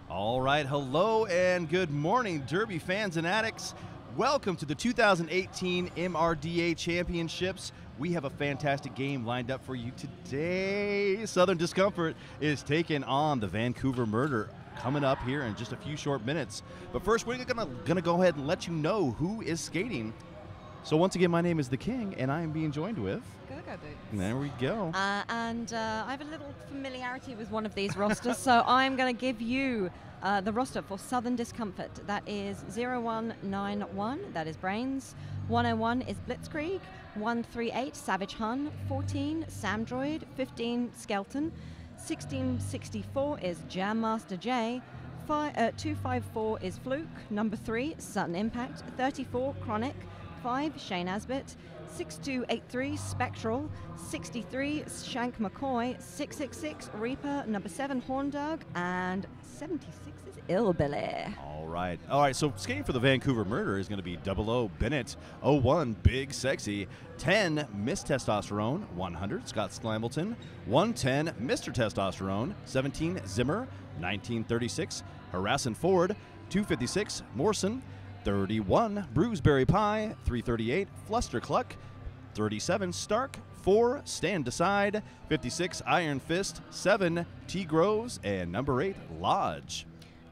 All right, hello and good morning, Derby fans and addicts. Welcome to the 2018 MRDA Championships. We have a fantastic game lined up for you today. Southern Discomfort is taking on the Vancouver Murder coming up here in just a few short minutes. But first, we're gonna go ahead and let you know who is skating. So once again, my name is The King, and I am being joined with... Go Boots. There we go. I have a little familiarity with one of these rosters, so I'm going to give you the roster for Southern Discomfort. That is 0191, that is Brains. 101 is Blitzkrieg. 138, Savage Hun. 14, Samdroid. 15, Skelton. 1664 is Jam Master J. 254 is Fluke. Number 3, Sudden Impact. 34, Chronic. 5, Shane Asbit. 6283, Spectral. 63, Shank McCoy. 666, Reaper. Number 7, Horn Dog. And 76 is Illbilly. All right, so skating for the Vancouver Murder is going to be 00 Bennett, 01 Big Sexy, 10 Miss Testosterone, 100 Scott Sclambleton, 110 Mr. Testosterone, 17 Zimmer, 1936 Harrison Ford, 256 Morrison, 31 Bruceberry Pie, 338 Fluster Cluck, 37 Stark, 4 Stand Aside, 56 Iron Fist, 7 T Groves, and number 8 Lodge.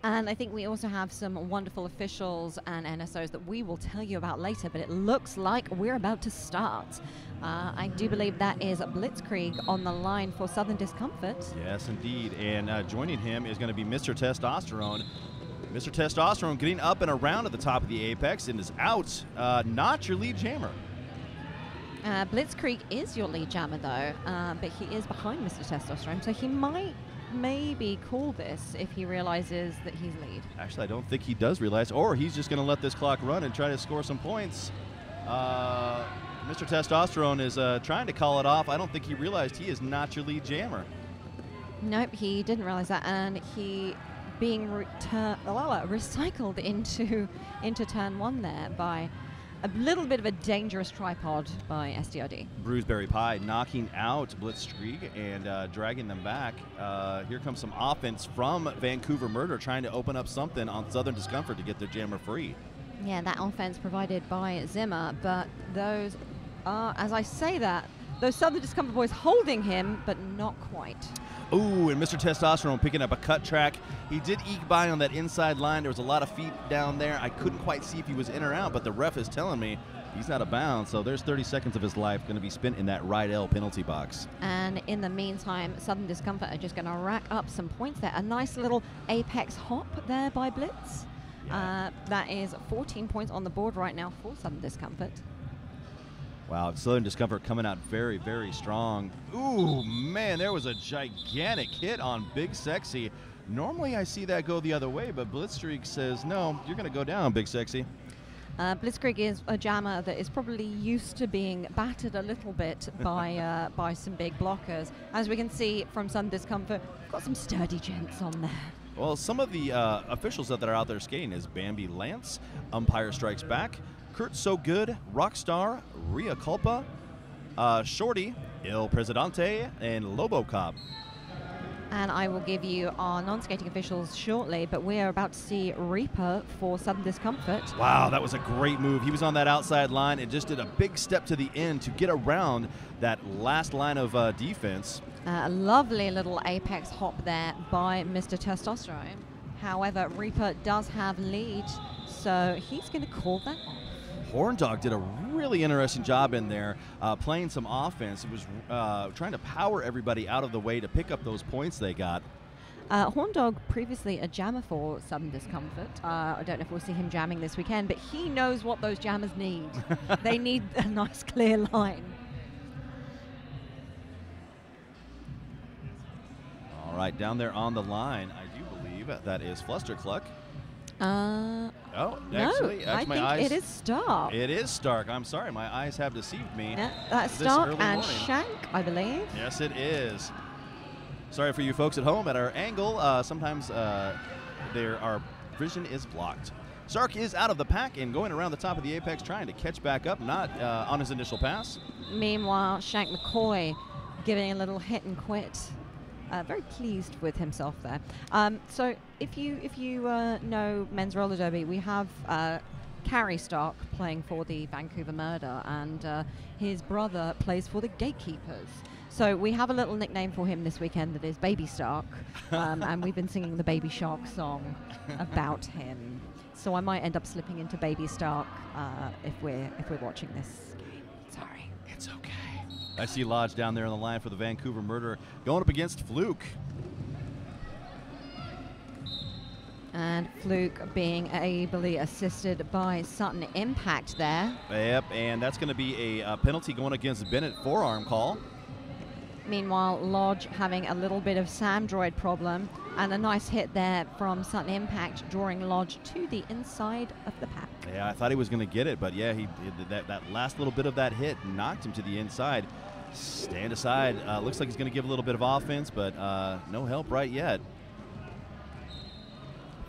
And I think we also have some wonderful officials and NSOs that we will tell you about later, but it looks like we're about to start. I do believe that is Blitzkrieg on the line for Southern Discomfort. Yes, indeed. And joining him is going to be Mr. Testosterone. Mr. Testosterone getting up and around at the top of the apex and is out. Not your lead jammer. Blitzkrieg is your lead jammer, though, but he is behind Mr. Testosterone, so he might maybe call this if he realizes that he's lead. Actually, I don't think he does realize, or he's just going to let this clock run and try to score some points. Mr. Testosterone is trying to call it off. I don't think he realized he is not your lead jammer. Nope, he didn't realize that, and he being recycled into turn 1 there by a little bit of a dangerous tripod by SDRD. Bruceberry Pie knocking out Blitzkrieg and dragging them back. Here comes some offense from Vancouver Murder trying to open up something on Southern Discomfort to get their jammer free. Yeah, that offense provided by Zimmer, but those are, as I say that, those Southern Discomfort boys holding him, but not quite. Ooh, and Mr. Testosterone picking up a cut track. He did eke by on that inside line. There was a lot of feet down there. I couldn't quite see if he was in or out, but the ref is telling me he's out of bounds, so there's 30 seconds of his life going to be spent in that right L penalty box. And in the meantime, Southern Discomfort are just going to rack up some points there. A nice little apex hop there by Blitz. Yeah. That is 14 points on the board right now for Southern Discomfort. Wow, Southern Discomfort coming out very, very strong. Ooh, man, there was a gigantic hit on Big Sexy. Normally I see that go the other way, but Blitzkrieg says, no, you're going to go down, Big Sexy. Blitzkrieg is a jammer that is probably used to being battered a little bit by by some big blockers. As we can see from Southern Discomfort, got some sturdy gents on there. Well, some of the officials that are out there skating is Bambi Lance, Umpire Strikes Back, Kurt So Good, Rockstar, Ria Culpa, Shorty, Il Presidente, and Lobo Cop. And I will give you our non-skating officials shortly, but we're about to see Reaper for Southern Discomfort. Wow, that was a great move. He was on that outside line and just did a big step to the end to get around that last line of defense. A lovely little apex hop there by Mr. Testosterone. However, Reaper does have lead, so he's going to call that off. Horn Dog did a really interesting job in there, playing some offense. It was trying to power everybody out of the way to pick up those points they got. Horn Dog, previously a jammer for Southern Discomfort. I don't know if we'll see him jamming this weekend, but he knows what those jammers need. They need a nice clear line. All right, down there on the line, I do believe that is Fluster Cluck. No, actually I my think eyes, it is Stark. It is Stark. I'm sorry, my eyes have deceived me. Yeah, that's Stark and morning. Shank, I believe. Yes, it is. Sorry for you folks at home. At our angle, sometimes our vision is blocked. Stark is out of the pack and going around the top of the apex, trying to catch back up, not on his initial pass. Meanwhile, Shank McCoy giving a little hit and quit very pleased with himself there. So if you know men's roller derby, we have Carrie Stark playing for the Vancouver Murder, and his brother plays for the Gatekeepers. So we have a little nickname for him this weekend that is Baby Stark, and we've been singing the Baby Shark song about him. So I might end up slipping into Baby Stark if we're watching this game. Sorry. It's okay. I see Lodge down there on the line for the Vancouver Murder going up against Fluke. And Fluke being ably assisted by Sutton Impact there. Yep, and that's going to be a penalty going against Bennett, forearm call. Meanwhile, Lodge having a little bit of Samdroid problem, and a nice hit there from Sutton Impact, drawing Lodge to the inside of the pack. Yeah, I thought he was going to get it, but yeah, that last little bit of that hit knocked him to the inside. Stand aside. Looks like he's going to give a little bit of offense, but no help right yet.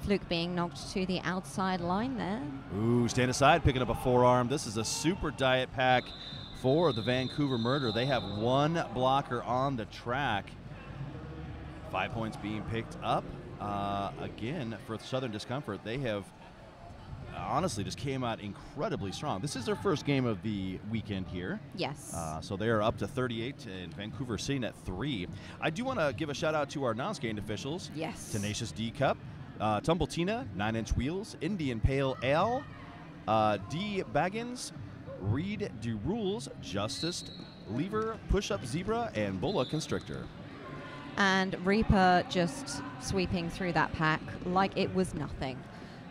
Fluke being knocked to the outside line there. Ooh, stand aside, picking up a forearm. This is a super diet pack for the Vancouver Murder. They have one blocker on the track. 5 points being picked up. Again, for Southern Discomfort, they have honestly just came out incredibly strong. This is their first game of the weekend here. Yes. So they are up to 38, and Vancouver sitting at 3. I do want to give a shout out to our non-skate officials. Yes. Tenacious D Cup, Tumbletina, 9 Inch Wheels, Indian Pale Ale, D Baggins, Reed Do Rules, Justice, Lever, Push Up Zebra, and Bulla Constrictor. And Reaper just sweeping through that pack like it was nothing.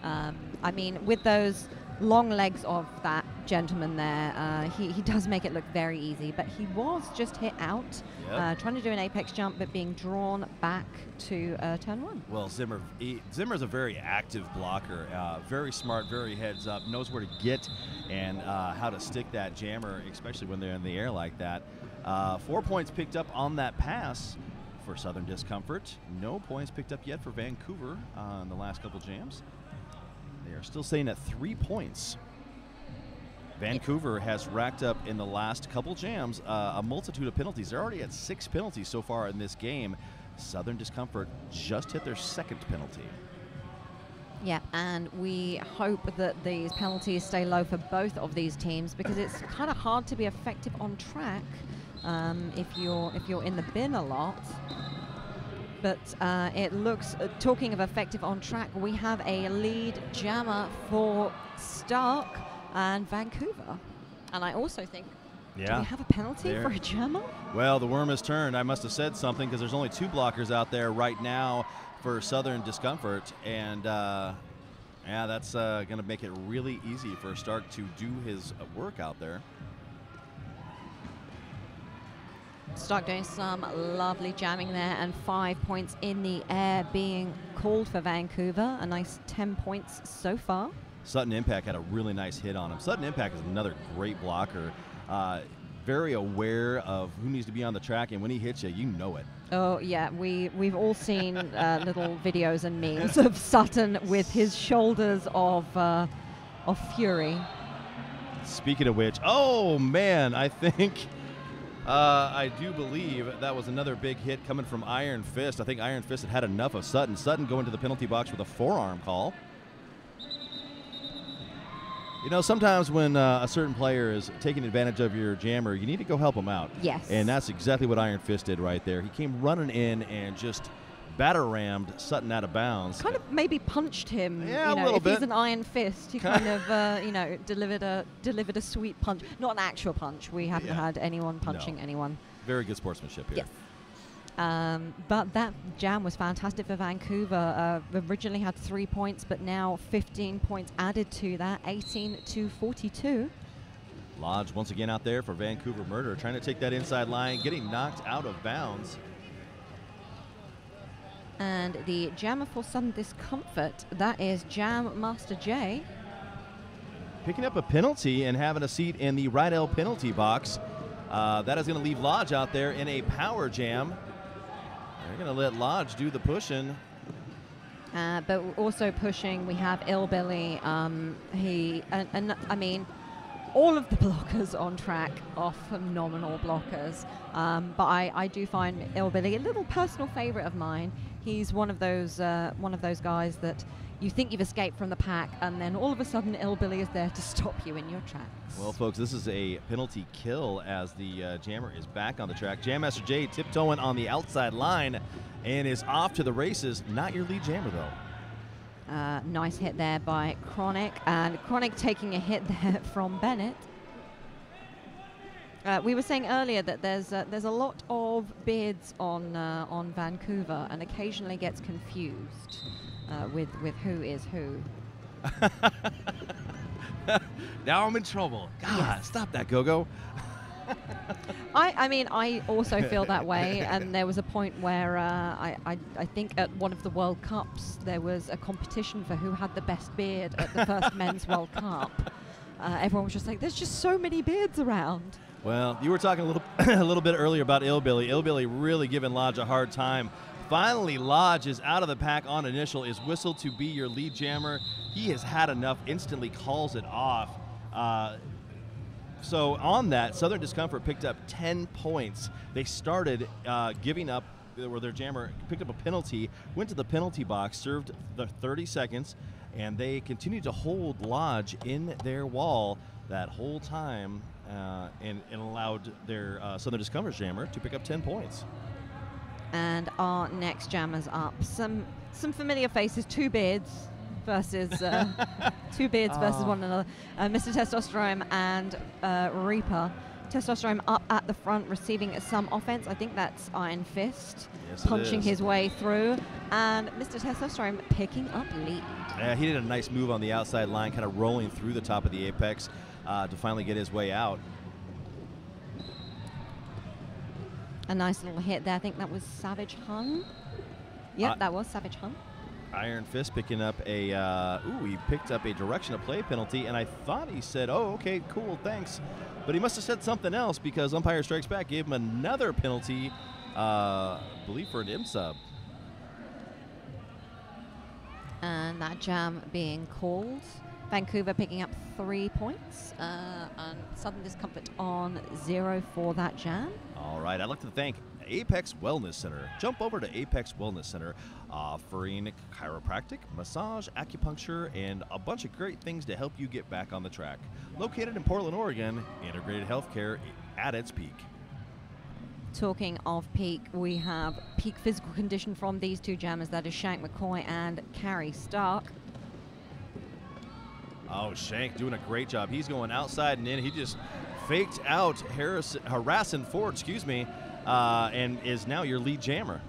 I mean, with those long legs of that gentleman there, he does make it look very easy, but he was just hit out, trying to do an apex jump, but being drawn back to turn 1. Well, Zimmer's a very active blocker, very smart, very heads up, knows where to get and how to stick that jammer, especially when they're in the air like that. 4 points picked up on that pass for Southern Discomfort. No points picked up yet for Vancouver in the last couple jams. They are still staying at 3 points. Vancouver has racked up in the last couple jams a multitude of penalties. They're already at 6 penalties so far in this game. Southern Discomfort just hit their 2nd penalty. Yeah, and we hope that these penalties stay low for both of these teams, because it's kind of hard to be effective on track if you're in the bin a lot. But it looks, talking of effective on track, we have a lead jammer for Stark and Vancouver. And I also think, do we have a penalty for a jammer? Well, the worm has turned. I must have said something, because there's only 2 blockers out there right now for Southern Discomfort. And yeah, that's going to make it really easy for Stark to do his work out there. Stark doing some lovely jamming there, and 5 points in the air being called for Vancouver. A nice 10 points so far. Sutton Impact had a really nice hit on him. Sutton Impact is another great blocker. Very aware of who needs to be on the track, and when he hits you, you know it. Oh, yeah. We've all seen little videos and memes of Sutton with his shoulders of fury. Speaking of which, oh, man, I think... I do believe that was another big hit coming from Iron Fist. I think Iron Fist had enough of Sutton. Sutton going to the penalty box with a forearm call. You know, sometimes when a certain player is taking advantage of your jammer, you need to go help him out. Yes. And that's exactly what Iron Fist did right there. He came running in and just batter-rammed Sutton out of bounds. Kind of maybe punched him. Yeah, you know, a little if bit. He's an Iron Fist, he kind of, you know, delivered a sweet punch. Not an actual punch. We haven't had anyone punching anyone. Very good sportsmanship here. Yes. But that jam was fantastic for Vancouver. Originally had 3 points, but now 15 points added to that, 18 to 42. Lodge once again out there for Vancouver Murder, trying to take that inside line, getting knocked out of bounds. And the jammer for Southern Discomfort, that is Jam Master J. Picking up a penalty and having a seat in the right L penalty box. That is going to leave Lodge out there in a power jam. They're going to let Lodge do the pushing. But also pushing, we have Illbilly. I mean, all of the blockers on track are phenomenal blockers. But I do find Illbilly a little personal favorite of mine. He's one of those guys that you think you've escaped from the pack, and then all of a sudden Illbilly is there to stop you in your tracks. Well, folks, this is a penalty kill as the jammer is back on the track. Jam Master J tiptoeing on the outside line and is off to the races. Not your lead jammer, though. Nice hit there by Chronic, and Chronic taking a hit there from Bennett. We were saying earlier that there's a lot of beards on Vancouver, and occasionally gets confused with who is who. Now I'm in trouble. God, Yes. Stop that, Go-Go. I mean, I also feel that way, and there was a point where I think at one of the World Cups there was a competition for who had the best beard at the first Men's World Cup. Everyone was just like, there's just so many beards around. Well, you were talking a little bit earlier about Illbilly. Illbilly really giving Lodge a hard time. Finally, Lodge is out of the pack on initial, is whistled to be your lead jammer. He has had enough, instantly calls it off. So on that, Southern Discomfort picked up 10 points. They started giving up, where their jammer picked up a penalty, went to the penalty box, served the 30 seconds, and they continued to hold Lodge in their wall that whole time and allowed their Southern Discomfort jammer to pick up 10 points. And our next jammer's up. Some familiar faces, two beards versus versus one another. Mr. Testosterone and Reaper. Testosterone up at the front, receiving some offense. I think that's Iron Fist, Yes, punching his way through, and Mr. Testosterone picking up lead. Yeah, he did a nice move on the outside line, kind of rolling through the top of the apex to finally get his way out. A nice little hit there. I think that was Savage Hun. Yep, that was Savage Hun. Iron Fist picking up a, he picked up a direction of play penalty, and I thought he said, oh, okay, cool, thanks. But he must have said something else, because Umpire Strikes Back gave him another penalty, I believe for an M-sub. And that jam being called. Vancouver picking up 3 points, and Southern Discomfort on 0 for that jam. All right, I'd like to thank Apex Wellness Center. Jump over to Apex Wellness Center, offering chiropractic, massage, acupuncture, and a bunch of great things to help you get back on the track. Located in Portland, Oregon, integrated healthcare at its peak. Talking of peak, we have peak physical condition from these two jammers. That is Shank McCoy and Carrie Stark. Oh, Shank doing a great job. He's going outside and in. He just faked out harassing Ford, and is now your lead jammer.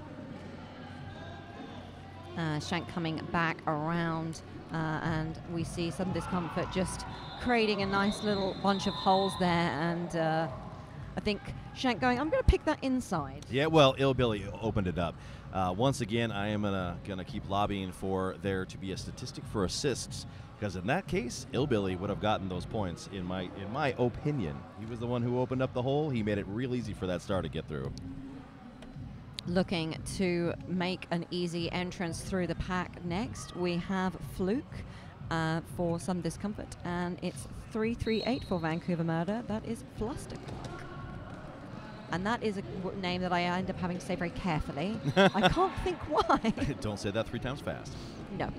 Shank coming back around, and we see Southern Discomfort just creating a nice little bunch of holes there, and I think Shank going, I'm going to pick that inside. Yeah, well, Illbilly opened it up. Once again, I am gonna keep lobbying for there to be a statistic for assists, because in that case, Illbilly would have gotten those points, in my opinion. He was the one who opened up the hole. He made it real easy for that star to get through. Looking to make an easy entrance through the pack next, we have Fluke for Some Discomfort, and it's 338 for Vancouver Murder. That is Flusterclock. And that is a name that I end up having to say very carefully. I can't think why. Don't say that 3 times fast. No.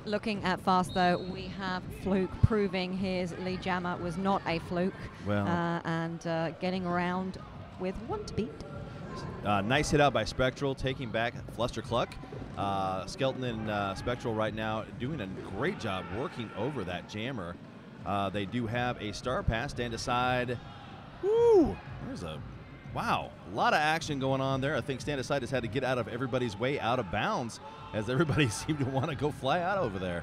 Looking at fast, though, we have Fluke proving his lead jammer was not a fluke, Well, and getting around with 1 to beat. nice hit out by Spectral, taking back Flustercluck. Skelton and Spectral right now doing a great job working over that jammer. They do have a star pass, stand aside. Woo! Wow, a lot of action going on there. I think Stand Aside has had to get out of everybody's way out of bounds, as everybody seemed to want to go fly out over there.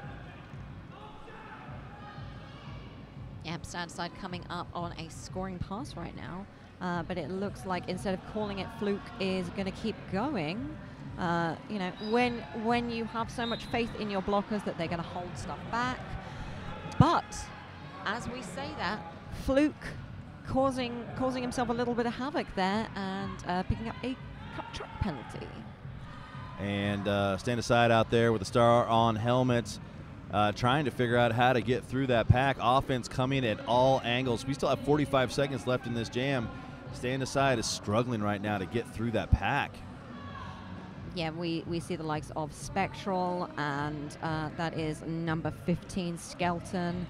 Yep, Stand Aside coming up on a scoring pass right now, but it looks like instead of calling it Fluke is going to keep going. You know, when you have so much faith in your blockers that they're going to hold stuff back. But as we say that, Fluke causing himself a little bit of havoc there and picking up a cut track penalty. And Stand Aside out there with a star on helmet. trying to figure out how to get through that pack. Offense coming at all angles. We still have 45 seconds left in this jam. Stand Aside is struggling right now to get through that pack. Yeah, we see the likes of Spectral and that is number 15, Skelton.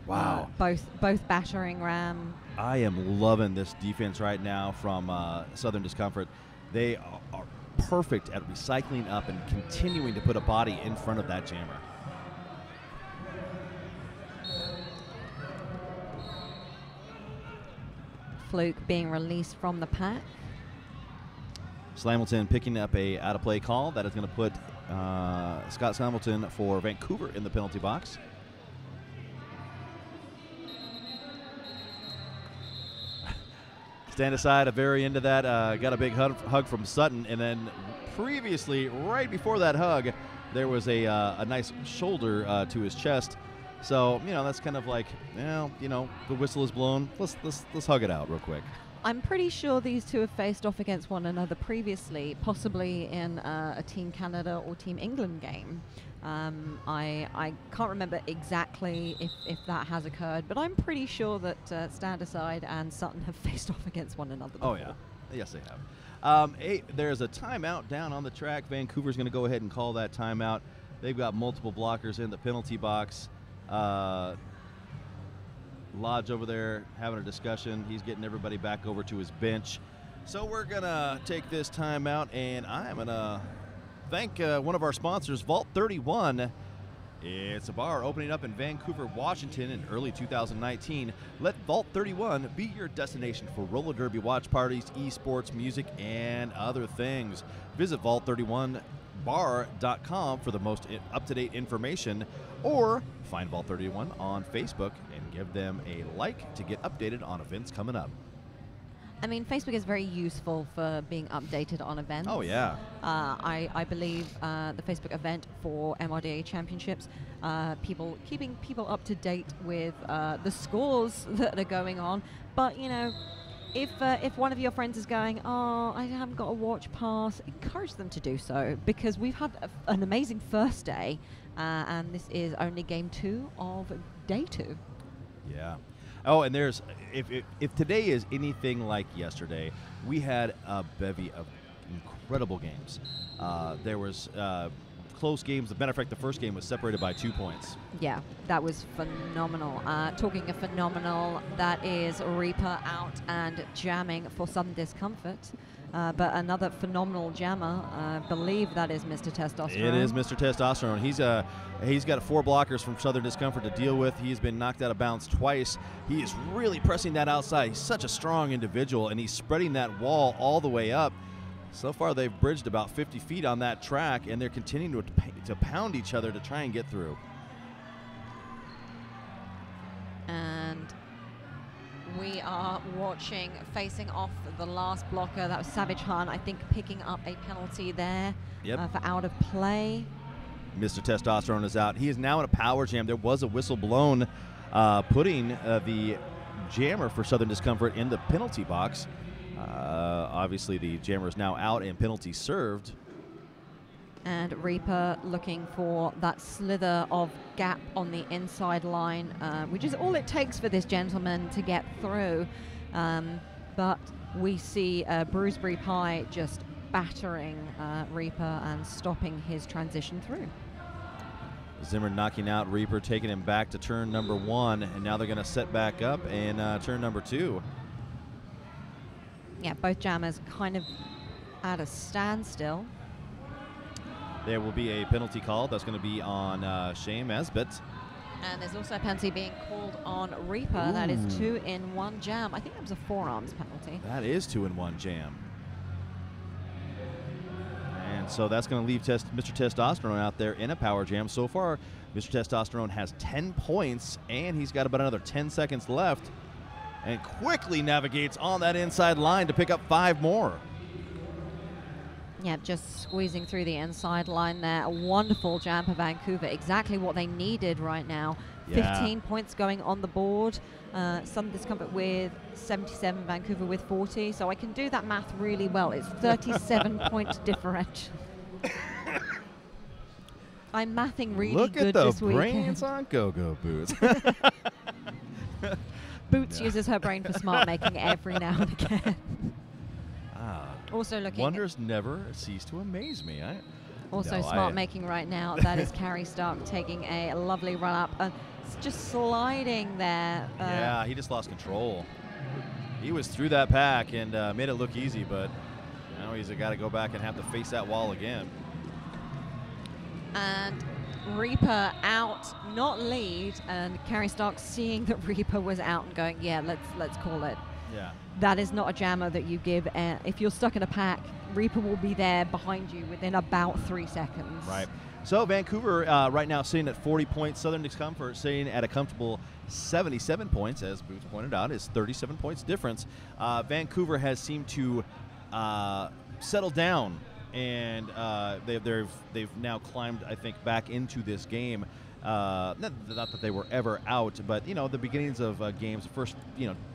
Wow. Both battering ram. I am loving this defense right now from Southern Discomfort. They are perfect at recycling up and continuing to put a body in front of that jammer. Fluke being released from the pack. Slamilton picking up a out-of-play call. That is going to put Scott Slamilton for Vancouver in the penalty box. Stand Aside, a very end of that. Got a big hug from Sutton, and then previously, right before that hug, there was a nice shoulder to his chest. So, that's kind of like, the whistle is blown. Let's hug it out real quick. I'm pretty sure these two have faced off against one another previously, possibly in a Team Canada or Team England game. I can't remember exactly if that has occurred, but I'm pretty sure that Stand Aside and Sutton have faced off against one another before. Oh, yeah. Yes, they have. There's a timeout down on the track. Vancouver's going to go ahead and call that timeout. They've got multiple blockers in the penalty box. Lodge over there having a discussion. He's getting everybody back over to his bench. So we're going to take this timeout, and I'm going to thank one of our sponsors, Vault 31. It's a bar opening up in Vancouver, Washington in early 2019. Let Vault 31 be your destination for roller derby watch parties, esports, music, and other things. Visit vault31bar.com for the most up-to-date information, or find Vault 31 on Facebook and give them a like to get updated on events coming up. I mean, Facebook is very useful for being updated on events. Oh, yeah. I believe the Facebook event for MRDA championships, keeping people up to date with the scores that are going on. But, if one of your friends is going, oh, I haven't got a watch pass, encourage them to do so, because we've had an amazing first day, and this is only game 2 of day 2. Yeah. Oh, and there's if today is anything like yesterday, we had a bevy of incredible games. There was close games. As a matter of fact, the first game was separated by 2 points. Yeah, that was phenomenal. Talking of phenomenal, that is Reaper out and jamming for Southern Discomfort. But another phenomenal jammer, I believe that is Mr. Testosterone. It is Mr. Testosterone. He's got 4 blockers from Southern Discomfort to deal with. He's been knocked out of bounds twice. He is really pressing that outside. He's such a strong individual, and he's spreading that wall all the way up. So far, they've bridged about 50 feet on that track, and they're continuing to pound each other to try and get through. And we are watching, facing off the last blocker. That was Savage Hunt, I think, picking up a penalty there. Yep. For out of play. Mr. Testosterone is out. He is now in a power jam. There was a whistle blown, putting the jammer for Southern Discomfort in the penalty box. Obviously, the jammer is now out and penalty served. And Reaper looking for that slither of gap on the inside line, which is all it takes for this gentleman to get through. But we see Bruceberry Pie just battering Reaper and stopping his transition through. Zimmer knocking out Reaper, taking him back to turn number 1, and now they're going to set back up in turn number 2. Yeah, both jammers kind of at a standstill. There will be a penalty call. That's going to be on Shane Esbit. And there's also a penalty being called on Reaper. Ooh. That is 2-in-1 jam. I think that was a forearms penalty. That is 2-in-1 jam. And so that's going to leave Mr. Testosterone out there in a power jam. So far, Mr. Testosterone has 10 points, and he's got about another 10 seconds left, and quickly navigates on that inside line to pick up 5 more. Yeah, just squeezing through the inside line there. A wonderful jam for Vancouver. Exactly what they needed right now. Yeah. 15 points going on the board. Some Discomfort with 77, Vancouver with 40. So I can do that math really well. It's 37 point differential. I'm mathing really Look good at the this weekend. brains on Go-Go Boots. Boots uses her brain for smart making every now and again. Also looking. Wonders never cease to amaze me. Smart making right now. That is Carrie Stark taking a lovely run up. Just sliding there. Yeah, he just lost control. He was through that pack and made it look easy, but now he's got to go back and have to face that wall again. And Reaper out, not lead, and Carrie Stark seeing that Reaper was out and going, yeah, let's call it. Yeah. That is not a jammer that you give. If you're stuck in a pack, Reaper will be there behind you within about 3 seconds. Right. So Vancouver right now sitting at 40 points. Southern Discomfort sitting at a comfortable 77 points, as Boots pointed out, is 37 points difference. Vancouver has seemed to settle down, and they've now climbed, I think, back into this game. Not that they were ever out, but the beginnings of games, the first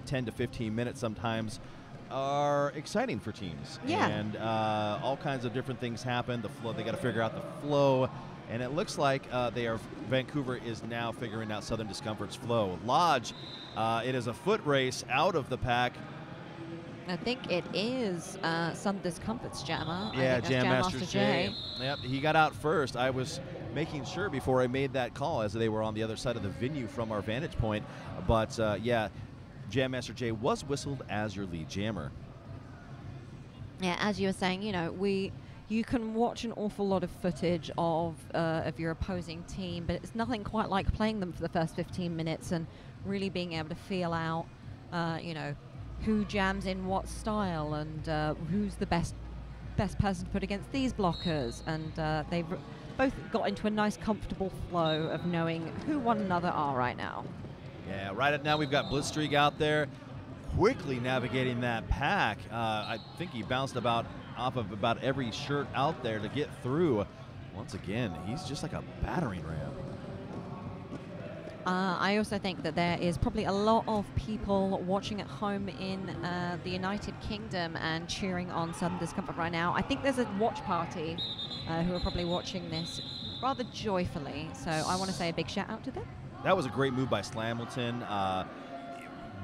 10 to 15 minutes sometimes are exciting for teams. Yeah. And all kinds of different things happen. The flow, they got to figure out the flow, and it looks like Vancouver is now figuring out Southern Discomfort's flow. Lodge, it is a foot race out of the pack. I think it is Southern Discomfort's jammer. Yeah, I think Jam that's Master J. J. Yep, he got out first. I was making sure before I made that call, as they were on the other side of the venue from our vantage point. But yeah, Jam Master J was whistled as your lead jammer. Yeah, as you were saying, you can watch an awful lot of footage of your opposing team, but it's nothing quite like playing them for the first 15 minutes and really being able to feel out, who jams in what style and who's the best person to put against these blockers. And they've both got into a nice, comfortable flow of knowing who one another are right now. Yeah, right now we've got Blitzstreak out there, quickly navigating that pack. I think he bounced off of about every shirt out there to get through. Once again, he's just like a battering ram. I also think that there is probably a lot of people watching at home in the United Kingdom and cheering on Southern Discomfort right now. I think there's a watch party who are probably watching this rather joyfully. So I want to say a big shout out to them. That was a great move by Slamilton.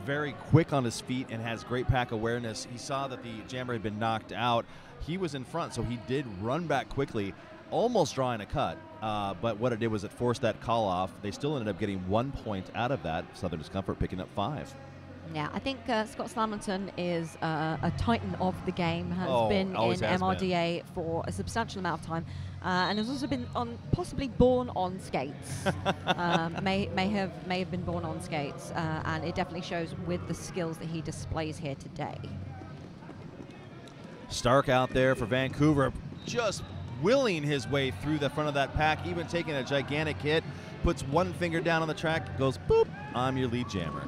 Very quick on his feet and has great pack awareness. He saw that the jammer had been knocked out. He was in front, so he did run back quickly, almost drawing a cut. But what it did was it forced that call off. They still ended up getting 1 point out of that. Southern Discomfort picking up 5. Yeah, I think Scott Slamilton is a titan of the game, has been in MRDA for a substantial amount of time, and has also been possibly born on skates. may have been born on skates, and it definitely shows with the skills that he displays here today. Stark out there for Vancouver, just willing his way through the front of that pack, even taking a gigantic hit, puts one finger down on the track, goes boop, I'm your lead jammer.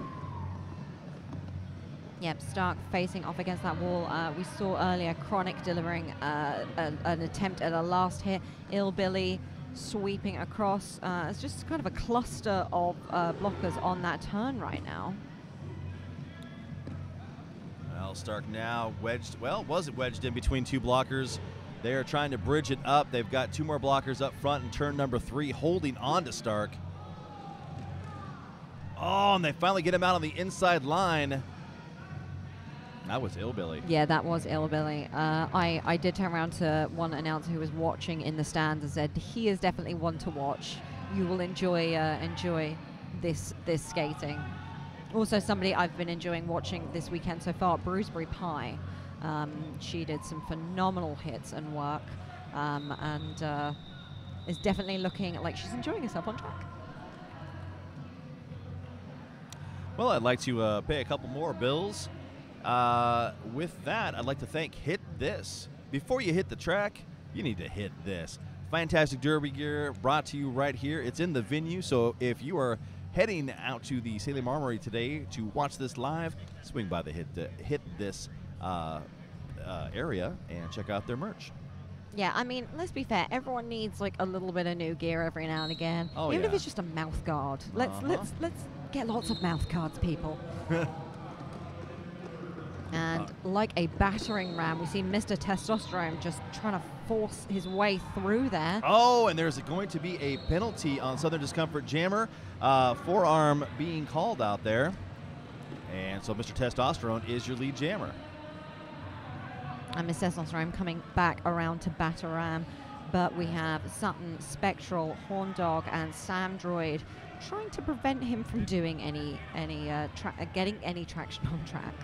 Yep, Stark facing off against that wall. We saw earlier Chronic delivering an attempt at a last hit. Illbilly sweeping across. It's just kind of a cluster of blockers on that turn right now. Well, Stark now wedged, was it wedged in between two blockers? They are trying to bridge it up. They've got 2 more blockers up front in turn number 3, holding on to Stark. Oh, and they finally get him out on the inside line. That was Illbilly. Yeah, that was Illbilly. I did turn around to one announcer who was watching in the stands and said he is definitely one to watch. You will enjoy this skating. Also, somebody I've been enjoying watching this weekend so far, Bruceberry Pie. She did some phenomenal hits and work, and is definitely looking like she's enjoying herself on track. Well, I'd like to pay a couple more bills. With that, I'd like to thank Hit This. Before you hit the track, you need to hit this. Fantastic derby gear brought to you right here. It's in the venue, so if you are heading out to the Salem Armory today to watch this live, swing by the Hit This area and check out their merch. Yeah, I mean, let's be fair. Everyone needs like a little bit of new gear every now and again. Oh, even yeah. if it's just a mouth guard. Let's get lots of mouth guards, people. And like a battering ram, we see Mr. Testosterone just trying to force his way through there. Oh, and there's going to be a penalty on Southern Discomfort Jammer. Forearm being called out there. And so Mr. Testosterone is your lead jammer. And Mr. Testosterone coming back around to Bataram. But we have Sutton, Spectral, Horn Dog, and Sam Droid trying to prevent him from doing getting any traction on track.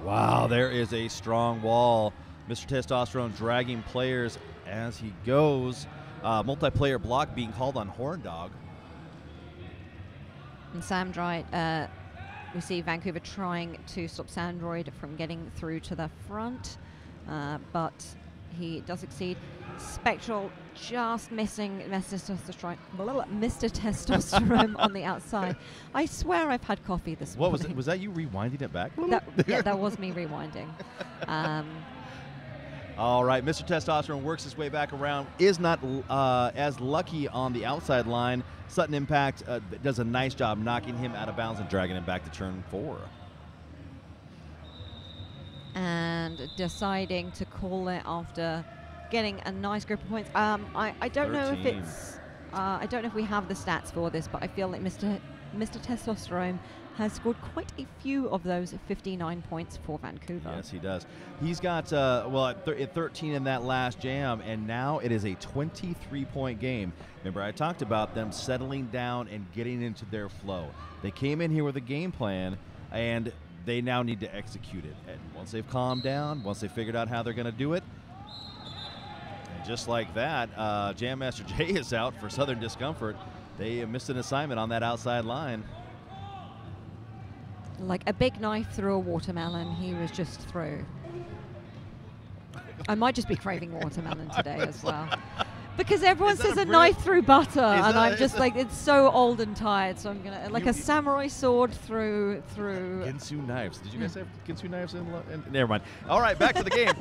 Wow, there is a strong wall. Mr. Testosterone dragging players as he goes. Multiplayer block being called on Horn Dog. And Sam Droid, we see Vancouver trying to stop Sam Droid from getting through to the front, but he does succeed. Spectral just missing Mr. Testosterone on the outside. I swear I've had coffee this morning. What was it? Was that you rewinding it back? Yeah, that was me rewinding. All right, Mr. Testosterone works his way back around, is not as lucky on the outside line. Sutton Impact does a nice job knocking him out of bounds and dragging him back to turn 4. And deciding to call it after getting a nice group of points. I don't know if it's I don't know if we have the stats for this, but I feel like Mr. Testosterone has scored quite a few of those 59 points for Vancouver. Yes, he does. He's got 13 in that last jam, and now it is a 23-point game. Remember, I talked about them settling down and getting into their flow. They came in here with a game plan, and they now need to execute it. And once they've calmed down, once they figured out how they're going to do it, and just like that, Jam Master Jay is out for Southern Discomfort. They missed an assignment on that outside line. Like a big knife through a watermelon, he was just through. I might just be craving watermelon today as well. Because everyone says a knife through butter, and I'm just like, it's so old and tired, so I'm going to, like a samurai sword through. Ginsu knives. Did you guys have Ginsu knives in never mind. All right, back to the game.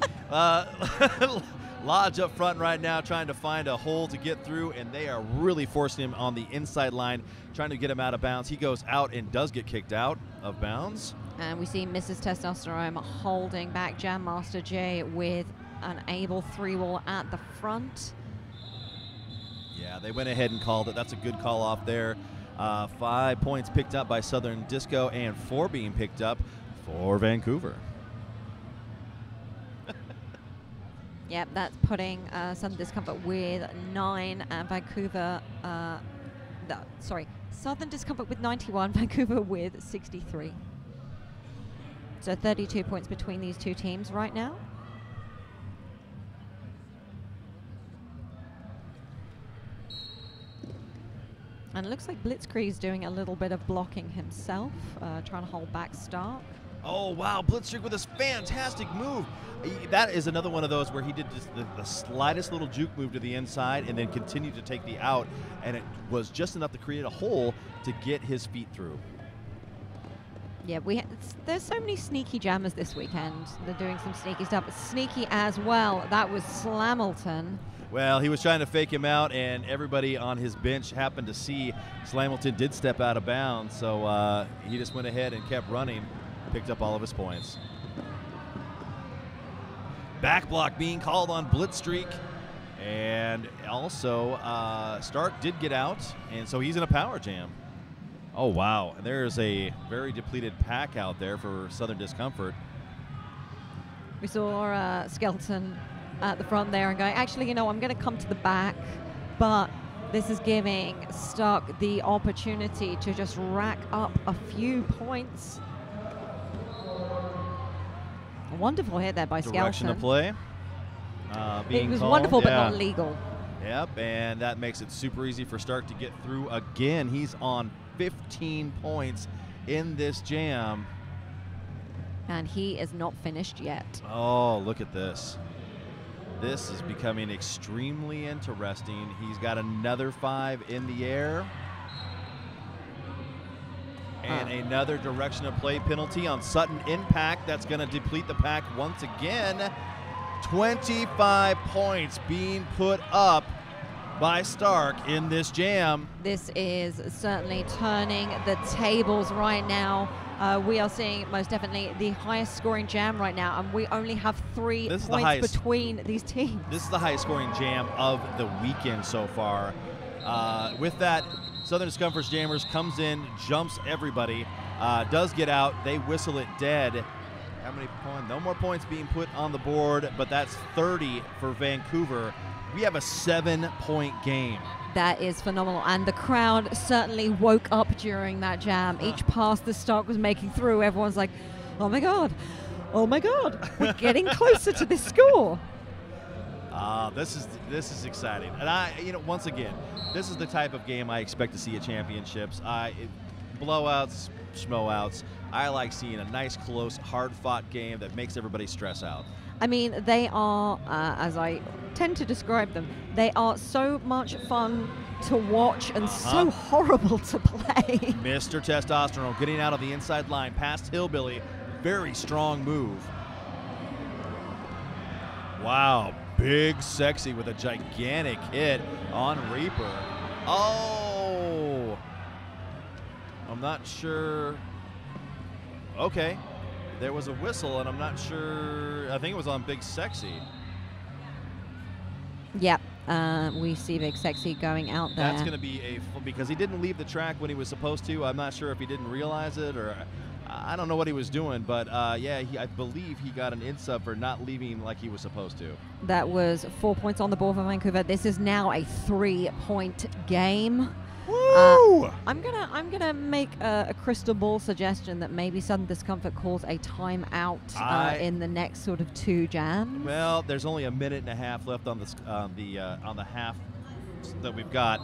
Lodge up front right now trying to find a hole to get through, and they are really forcing him on the inside line, trying to get him out of bounds. He goes out and does get kicked out of bounds. And we see Mrs. Testosterone holding back Jam Master J with an able 3-wall at the front. Yeah, they went ahead and called it. That's a good call off there. 5 points picked up by Southern Disco and 4 being picked up for Vancouver. Yep, that's putting Southern Discomfort with 9 and Vancouver, Southern Discomfort with 91, Vancouver with 63. So 32 points between these two teams right now. And it looks like Blitzkrieg's doing a little bit of blocking himself, trying to hold back Stark. Oh, wow, Blitzkrieg with this fantastic move. That is another one of those where he did just the slightest little juke move to the inside and then continued to take the out, and it was just enough to create a hole to get his feet through. Yeah, there's so many sneaky jammers this weekend. They're doing some sneaky stuff. Sneaky as well. That was Slamilton. Well, he was trying to fake him out, and everybody on his bench happened to see Slamilton did step out of bounds, so he just went ahead and kept running, picked up all of his points. Back block being called on Blitzstreak, and also Stark did get out, and so he's in a power jam. Oh, wow. And there's a very depleted pack out there for Southern Discomfort. We saw Skeleton at the front there and going, actually, you know, I'm going to come to the back, but this is giving Stark the opportunity to just rack up a few points. A wonderful hit there by Skeleton. Direction of play. It was called, wonderful, but not legal. Yep, and that makes it super easy for Stark to get through again. He's on 15 points in this jam. And he is not finished yet. Oh, look at this. This is becoming extremely interesting. He's got another 5 in the air. And another direction of play penalty on Sutton Impact. That's going to deplete the pack once again. 25 points being put up by Stark in this jam. This is certainly turning the tables right now We are seeing most definitely the highest scoring jam right now, and we only have 3 points between these teams. This is the highest scoring jam of the weekend so far. With that, Southern Discomfort's Jammers comes in, jumps everybody, does get out. They whistle it dead. How many points? No more points being put on the board, but that's 30 for Vancouver. We have a 7-point game. That is phenomenal, and the crowd certainly woke up during that jam. Each pass the Stark was making through, everyone's like, oh my god, we're getting closer to this score. This is exciting, and once again, this is the type of game I expect to see at championships. Blowouts, schmowouts. I like seeing a nice, close, hard-fought game that makes everybody stress out. I mean, they are, as I tend to describe them, they are so much fun to watch and so horrible to play. Mr. Testosterone getting out on the inside line past Hillbilly. Very strong move. Wow, big sexy with a gigantic hit on Reaper. Oh! I'm not sure. Okay. There was a whistle, and I'm not sure. I think it was on Big Sexy. Yep, we see Big Sexy going out there. That's going to be because he didn't leave the track when he was supposed to. I'm not sure if he didn't realize it, or I don't know what he was doing. But yeah, I believe he got an in-sub for not leaving like he was supposed to. That was 4 points on the board for Vancouver. This is now a 3-point game. I'm gonna make a crystal ball suggestion that maybe Southern Discomfort calls a timeout in the next sort of 2 jams. Well, there's only a minute and a half left on the half that we've got,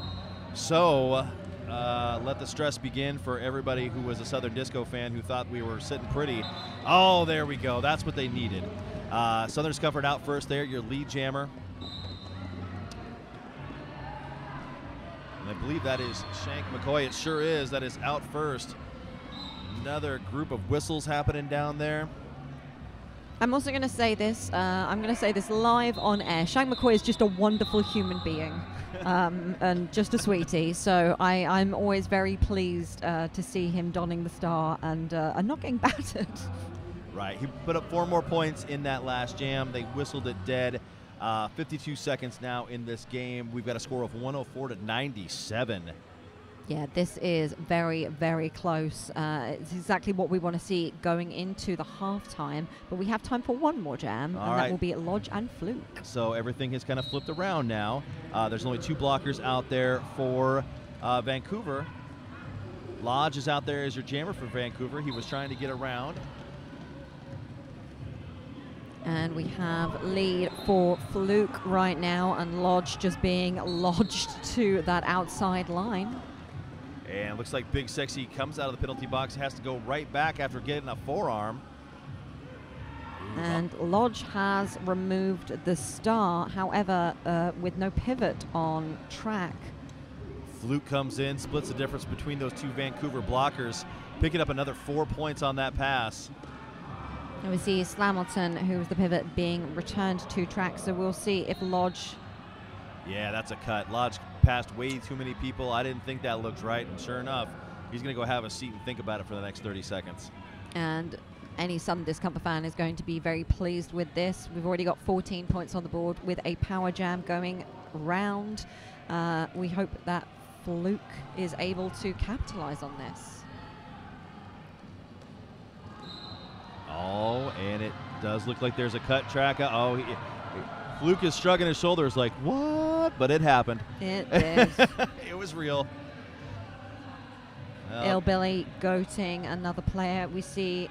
so let the stress begin for everybody who was a Southern Disco fan who thought we were sitting pretty. Oh, there we go. That's what they needed. Southern Discomfort out first there, your lead jammer. I believe that is Shank McCoy. It sure is. That is out first. Another group of whistles happening down there. I'm also going to say this. I'm going to say this live on air. Shank McCoy is just a wonderful human being and just a sweetie. So I'm always very pleased to see him donning the star and not getting battered. Right. He put up 4 more points in that last jam. They whistled it dead. 52 seconds now in this game. We've got a score of 104-97. Yeah, this is very, very close. It's exactly what we want to see going into the halftime. But we have time for 1 more jam, that will be Lodge and Fluke. So everything has kind of flipped around now. There's only 2 blockers out there for Vancouver. Lodge is out there as your jammer for Vancouver. He was trying to get around. And we have lead for Fluke right now, and Lodge just being lodged to that outside line. And it looks like Big Sexy comes out of the penalty box, has to go right back after getting a forearm. And Lodge has removed the star, however, with no pivot on track. Fluke comes in, splits the difference between those 2 Vancouver blockers, picking up another 4 points on that pass. And we see Slamilton, who was the pivot, being returned to track. So we'll see if Lodge... Yeah, that's a cut. Lodge passed way too many people. I didn't think that looked right. And sure enough, he's going to go have a seat and think about it for the next 30 seconds. And any Southern Discomfort fan is going to be very pleased with this. We've already got 14 points on the board with a power jam going round. We hope that Fluke is able to capitalize on this. Oh, and it does look like there's a cut track. Fluke is shrugging his shoulders like, what? But it happened. It did. It was real. Hillbilly goating another player. We see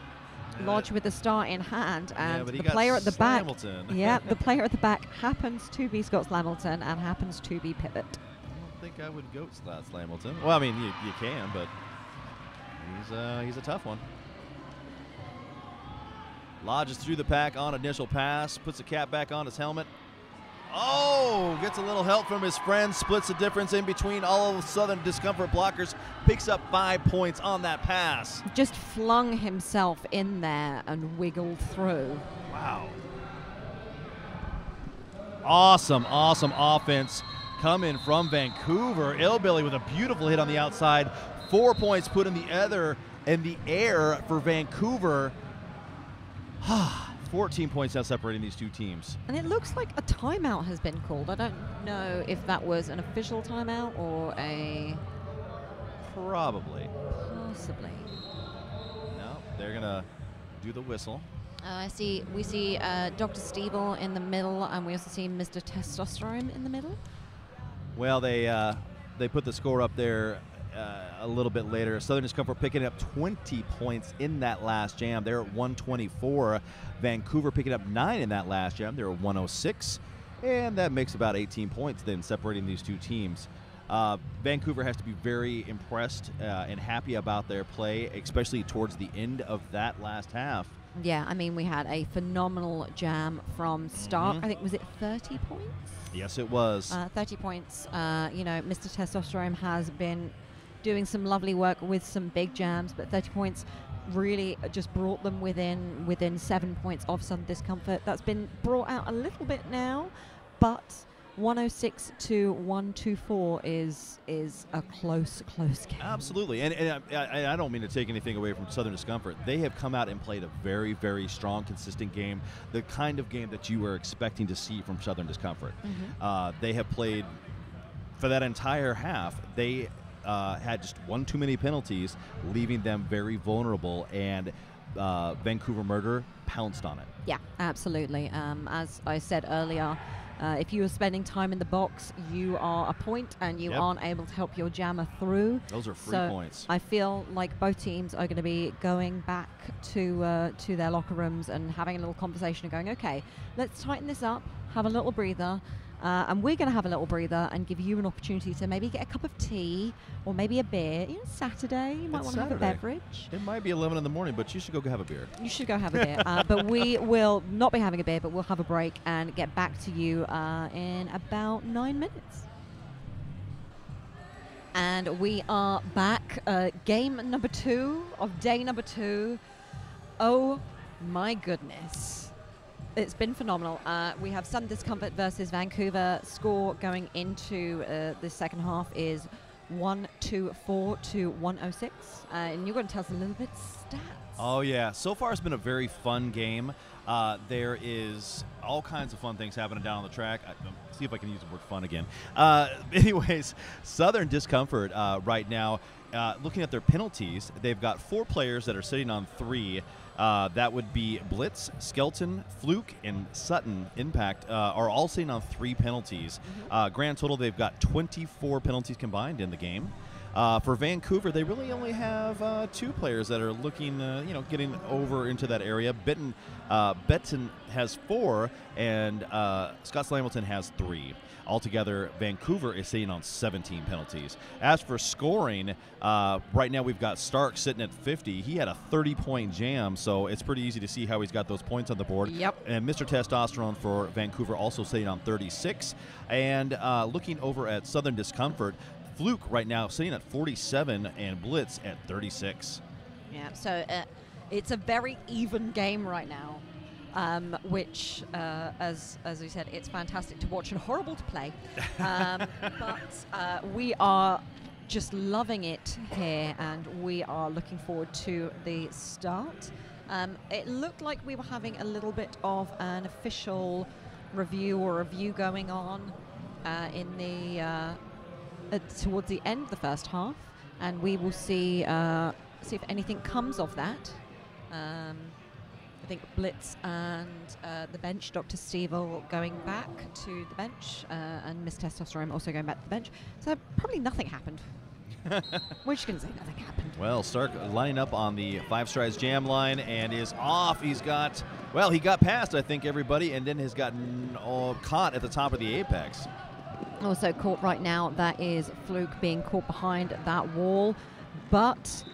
Lodge with the star in hand, and the player at the back. Yeah, the player at the back happens to be Scott Slamilton and happens to be pivot. I don't think I would goat Slamilton. Well, I mean, you can, but he's a tough one. Lodges through the pack on initial pass, puts the cap back on his helmet. Oh, gets a little help from his friend, splits the difference in between all of Southern Discomfort blockers, picks up 5 points on that pass. Just flung himself in there and wiggled through. Wow. Awesome offense coming from Vancouver. Hillbilly with a beautiful hit on the outside. 4 points put in the other in the air for Vancouver. 14 points now separating these two teams. And it looks like a timeout has been called. I don't know if that was an official timeout or a... Probably. Possibly. No, they're going to do the whistle. We see Dr. Stevel in the middle, and we also see Mr. Testosterone in the middle. Well, they put the score up there a little bit later. Southern Discomfort picking up 20 points in that last jam. They're at 124. Vancouver picking up 9 in that last jam. They're at 106. And that makes about 18 points then separating these two teams. Vancouver has to be very impressed and happy about their play, especially towards the end of that last half. Yeah, I mean, we had a phenomenal jam from start. I think, was it 30 points? Yes, it was. 30 points. Mr. Testosterone has been doing some lovely work with some big jams, but 30 points really just brought them within 7 points of Southern Discomfort. That's been brought out a little bit now, but 106 to 124 is a close game. Absolutely, and I don't mean to take anything away from Southern Discomfort. They have come out and played a very, very strong, consistent game, the kind of game that you were expecting to see from Southern Discomfort. They have played, for that entire half, they had just one too many penalties, leaving them very vulnerable, and Vancouver Murder pounced on it. Yeah, absolutely. As I said earlier, if you are spending time in the box, you are a point, and you aren't able to help your jammer through. Those are free points. I feel like both teams are going to be going back to their locker rooms and having a little conversation and going, okay, let's tighten this up, have a little breather. And we're going to have a little breather and give you an opportunity to maybe get a cup of tea or maybe a beer. Saturday, you might want to have a beverage. It might be 11 in the morning, but you should go have a beer. You should go have a beer. But we will not be having a beer, but we'll have a break and get back to you in about 9 minutes. And we are back. Game number 2 of day number 2. Oh, my goodness. It's been phenomenal. We have Southern Discomfort versus Vancouver. Score going into the second half is 124 to 106. And you're going to tell us a little bit stats. Oh, yeah. So far, it's been a very fun game. There is all kinds of fun things happening down on the track. See if I can use the word fun again. Anyways, Southern Discomfort right now, looking at their penalties, they've got 4 players that are sitting on 3. That would be Blitz, Skelton, Fluke, and Sutton Impact are all sitting on 3 penalties. Grand total, they've got 24 penalties combined in the game. For Vancouver, they really only have 2 players that are looking, getting over into that area. Benton has 4, and Scott Slamilton has 3. Altogether, Vancouver is sitting on 17 penalties. As for scoring, right now we've got Stark sitting at 50. He had a 30-point jam, so it's pretty easy to see how he's got those points on the board. Yep. And Mr. Testosterone for Vancouver also sitting on 36. And looking over at Southern Discomfort, Fluke right now sitting at 47 and Blitz at 36. Yeah, so it's a very even game right now. Which, as we said, it's fantastic to watch and horrible to play. But we are just loving it here, and we are looking forward to the start. It looked like we were having a little bit of an official review going on in the towards the end of the first half, and we will see if anything comes of that. I think Blitz and the bench, Dr. Stevel going back to the bench, and Miss Testosterone also going back to the bench. So probably nothing happened. We're just going to say nothing happened. Well, Stark lining up on the 5 Strides jam line and is off. He got past, I think, everybody, and then has gotten caught at the top of the apex. Also caught right now, that is Fluke being caught behind that wall. But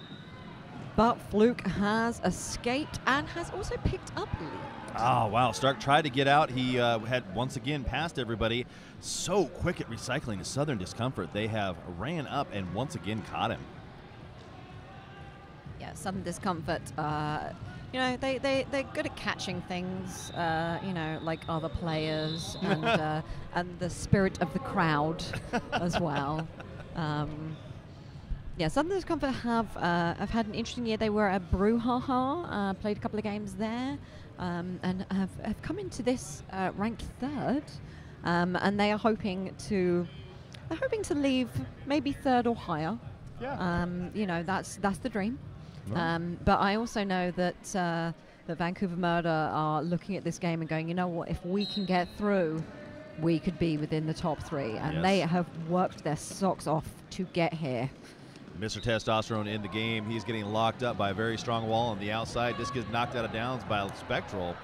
Fluke has escaped and has also picked up lead. Oh, wow. Stark tried to get out. He had once again passed everybody. So quick at recycling to Southern Discomfort. They have ran up and once again caught him. Yeah, Southern Discomfort, they're good at catching things, like other players and the spirit of the crowd as well. Yeah, Southern Discomfort have had an interesting year. They were at Brouhaha, played a couple of games there, and have come into this ranked third, and they are hoping to leave maybe third or higher. Yeah. You know, that's the dream. Right. But I also know that the Vancouver Murder are looking at this game and going, you know what, if we can get through, we could be within the top 3, and Yes. they have worked their socks off to get here. Mr. Testosterone in the game. He's getting locked up by a very strong wall on the outside. Just gets knocked out of downs by Spectral.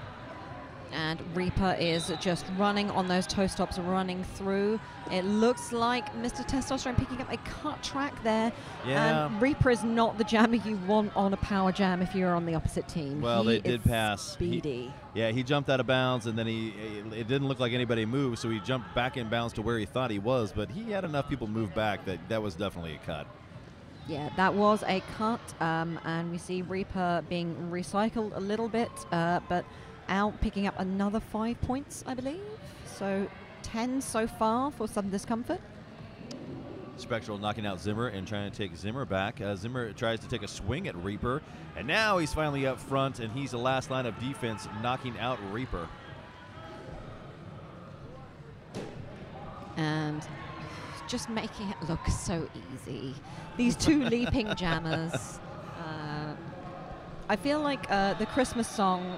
And Reaper is just running on those toe stops, running through. It looks like Mr. Testosterone picking up a cut track there. Yeah. And Reaper is not the jammer you want on a power jam if you're on the opposite team. Well, He they did is pass. Speedy. He jumped out of bounds, and then it didn't look like anybody moved, so he jumped back in bounds to where he thought he was, but he had enough people move back that was definitely a cut. Yeah, that was a cut, and we see Reaper being recycled a little bit, but out picking up another 5 points, I believe. So 10 so far for Southern Discomfort. Spectral knocking out Zimmer and trying to take Zimmer back. Zimmer tries to take a swing at Reaper, and now he's finally up front, and he's the last line of defense, knocking out Reaper. And just making it look so easy. These two leaping jammers. I feel like the Christmas song,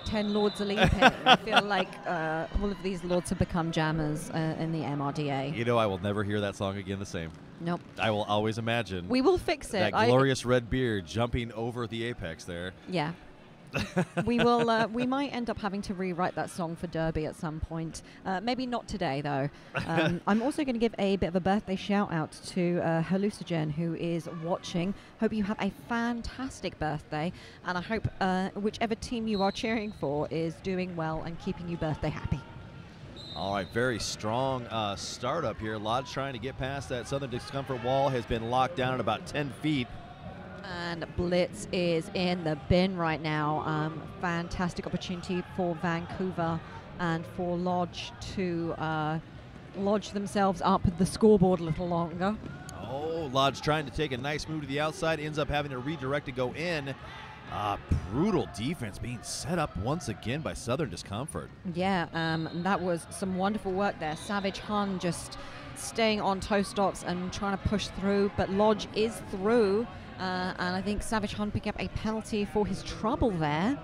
10 Lords a Leaping. I feel like all of these lords have become jammers in the MRDA. You know, I will never hear that song again the same. Nope. I will always imagine We will fix it. that glorious red beard jumping over the apex there. Yeah. We will. We might end up having to rewrite that song for Derby at some point. Maybe not today, though. I'm also going to give a bit of a birthday shout out to Hallucinogen, who is watching. Hope you have a fantastic birthday, and I hope whichever team you are cheering for is doing well and keeping you birthday happy. All right, very strong startup here. Lodge trying to get past that Southern Discomfort wall, has been locked down at about 10 feet. And Blitz is in the bin right now. Fantastic opportunity for Vancouver and for Lodge to lodge themselves up the scoreboard a little longer. Oh, Lodge trying to take a nice move to the outside, ends up having to redirect to go in. Brutal defense being set up once again by Southern Discomfort. Yeah, that was some wonderful work there. Savage Hun just staying on toe stops and trying to push through, but Lodge is through. And I think Savage Hun picked up a penalty for his trouble there.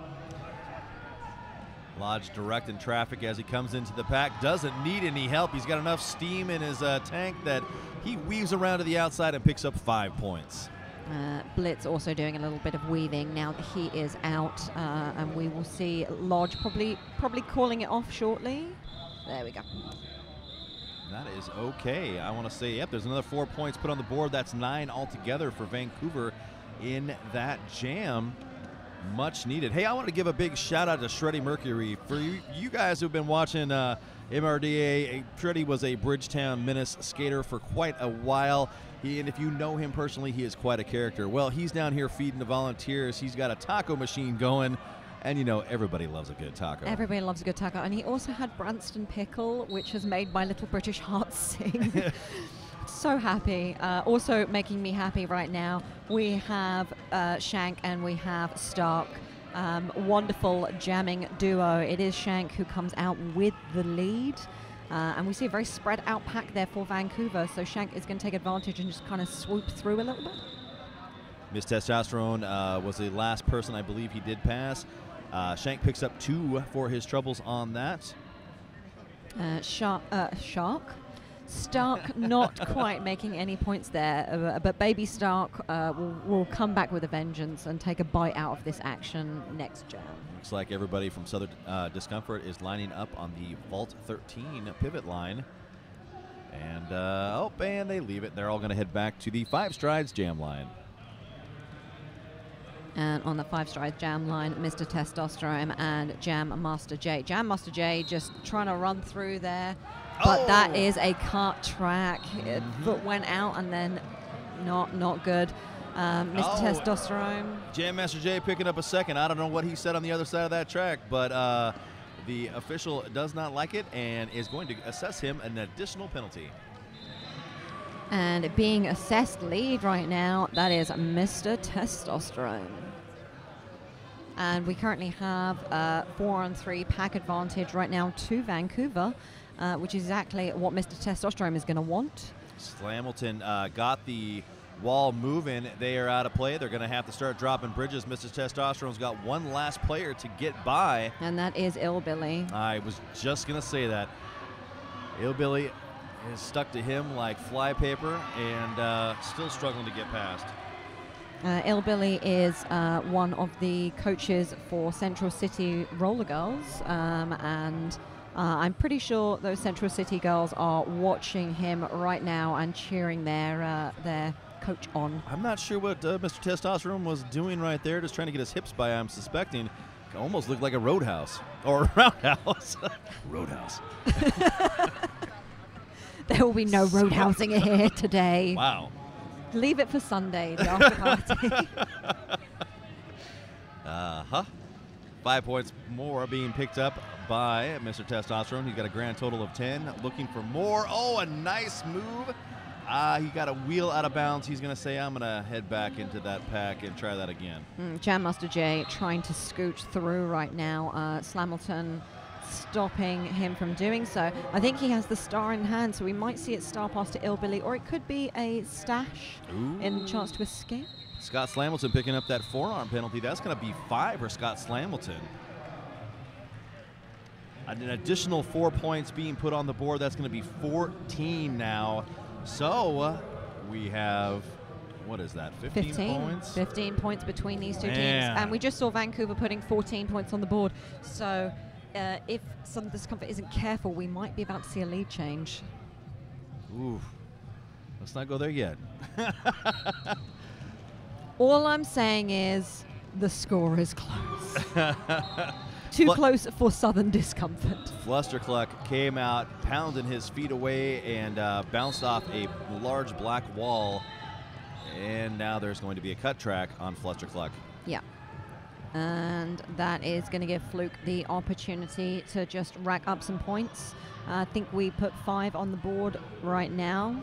Lodge directing traffic as he comes into the pack. Doesn't need any help. He's got enough steam in his tank that he weaves around to the outside and picks up 5 points. Blitz also doing a little bit of weaving now that he is out, and we will see Lodge probably calling it off shortly. There we go. That is okay. I want to say, yep, there's another 4 points put on the board. That's 9 altogether for Vancouver in that jam. Much needed. Hey, I want to give a big shout out to Shreddy Mercury. For you guys who've been watching MRDA, Shreddy was a Bridgetown Menace skater for quite a while. And if you know him personally, he is quite a character. Well, he's down here feeding the volunteers. He's got a taco machine going. And, you know, everybody loves a good taco. Everybody loves a good taco. And he also had Branston Pickle, which has made my little British heart sing. So happy. Also making me happy right now, we have Shank and we have Stark. Wonderful jamming duo. It is Shank who comes out with the lead. And we see a very spread out pack there for Vancouver. So Shank is going to take advantage and just kind of swoop through a little bit. Miss Testosterone was the last person I believe he did pass. Shank picks up 2 for his troubles on that. Stark not quite making any points there, but Baby Stark will come back with a vengeance and take a bite out of this action next jam. Looks like everybody from Southern Discomfort is lining up on the Vault 13 pivot line. And, and they leave it. They're all going to head back to the Five Strides jam line. And on the Five Strides jam line, Mr. Testosterone and Jam Master J. Jam Master J just trying to run through there. But that is a cut track. Foot went out and then not good. Mr. Testosterone. Jam Master J picking up a second. I don't know what he said on the other side of that track, but the official does not like it and is going to assess him an additional penalty. And being assessed lead right now, that is Mr. Testosterone. And we currently have a 4-on-3 pack advantage right now to Vancouver, which is exactly what Mr. Testosterone is going to want. Slamilton got the wall moving. They are out of play. They're going to have to start dropping bridges. Mr. Testosterone's got one last player to get by. And that is Illbilly. I was just going to say that. Illbilly is stuck to him like flypaper and still struggling to get past. Illbilly is one of the coaches for Central City Roller Girls, and I'm pretty sure those Central City girls are watching him right now and cheering their coach on. I'm not sure what Mr. Testosterone was doing right there, just trying to get his hips by, I'm suspecting. It almost looked like a roadhouse or a roundhouse. Roadhouse. There will be no roadhousing here today. Wow. Leave it for Sunday, the after party. 5 points more being picked up by Mr. Testosterone. He's got a grand total of 10. Looking for more. Oh, a nice move. He got a wheel out of bounds. He's going to say, I'm going to head back into that pack and try that again. Jam Master J trying to scooch through right now. Slamilton stopping him from doing so. I think he has the star in hand, so we might see it star pass to Illbilly, or it could be a stash in chance to escape. Scott Slamilton picking up that forearm penalty. That's going to be 5 for Scott Slamilton. An additional 4 points being put on the board. That's going to be 14 now. So we have, what is that, 15 points? 15 points between these two teams. And we just saw Vancouver putting 14 points on the board. So if Southern Discomfort isn't careful, we might be about to see a lead change. Ooh, let's not go there yet. All I'm saying is the score is close. Too close for Southern Discomfort. Flustercluck came out, pounding his feet away, and bounced off a large black wall. And now there's going to be a cut track on Flustercluck. Yeah. And that is going to give Fluke the opportunity to just rack up some points. I think we put 5 on the board right now.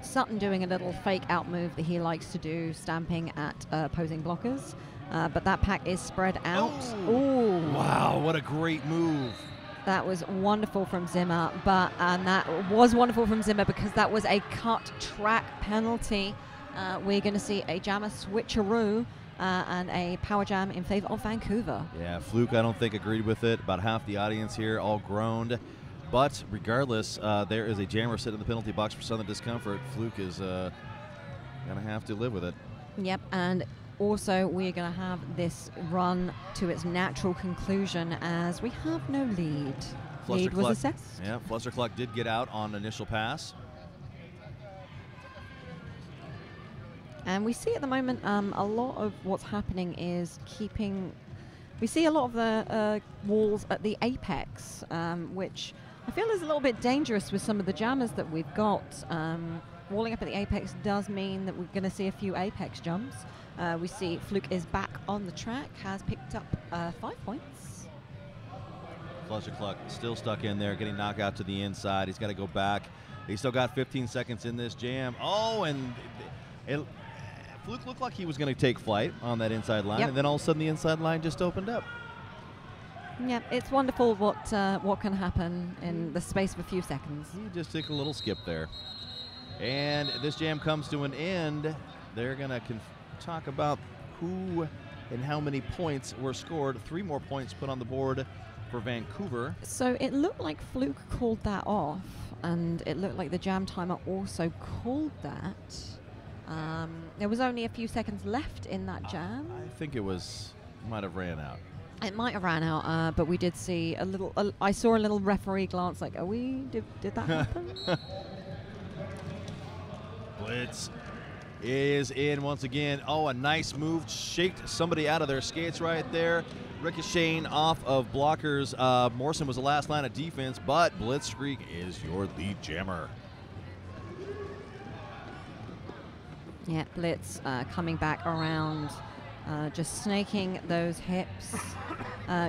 Sutton doing a little fake out move that he likes to do, stamping at opposing blockers. But that pack is spread out. Oh, wow, what a great move. That was wonderful from Zimmer, and that was wonderful from Zimmer because that was a cut track penalty. We're going to see a jammer switcheroo and a power jam in favor of Vancouver. Yeah, Fluke, I don't think, agreed with it. About half the audience here all groaned. But regardless, there is a jammer sitting in the penalty box for Southern Discomfort. Fluke is going to have to live with it. Yep, and also we're going to have this run to its natural conclusion as we have no lead. Lead was assessed. Yeah, Flustercluck did get out on initial pass. And we see at the moment a lot of what's happening is keeping... We see a lot of the walls at the apex, which I feel is a little bit dangerous with some of the jammers that we've got. Walling up at the apex does mean that we're going to see a few apex jumps. We see Fluke is back on the track, has picked up 5 points. Flustercluck still stuck in there, getting knocked out to the inside. He's got to go back. He's still got 15 seconds in this jam. Oh, and Fluke looked like he was going to take flight on that inside line, and then all of a sudden the inside line just opened up. Yeah, it's wonderful what can happen in the space of a few seconds. He just took a little skip there. And this jam comes to an end. They're going to talk about who and how many points were scored. 3 more points put on the board for Vancouver. So it looked like Fluke called that off, and it looked like the jam timer also called that. There was only a few seconds left in that jam. I think it might have ran out. It might have ran out, but we did see a little. I saw a little referee glance, like, "Are we? Did that happen?" Blitz is in once again. Oh, a nice move, shaked somebody out of their skates right there. Ricocheting off of blockers. Morrison was the last line of defense, but Blitzkrieg is your lead jammer. Yeah, Blitz coming back around, just snaking those hips.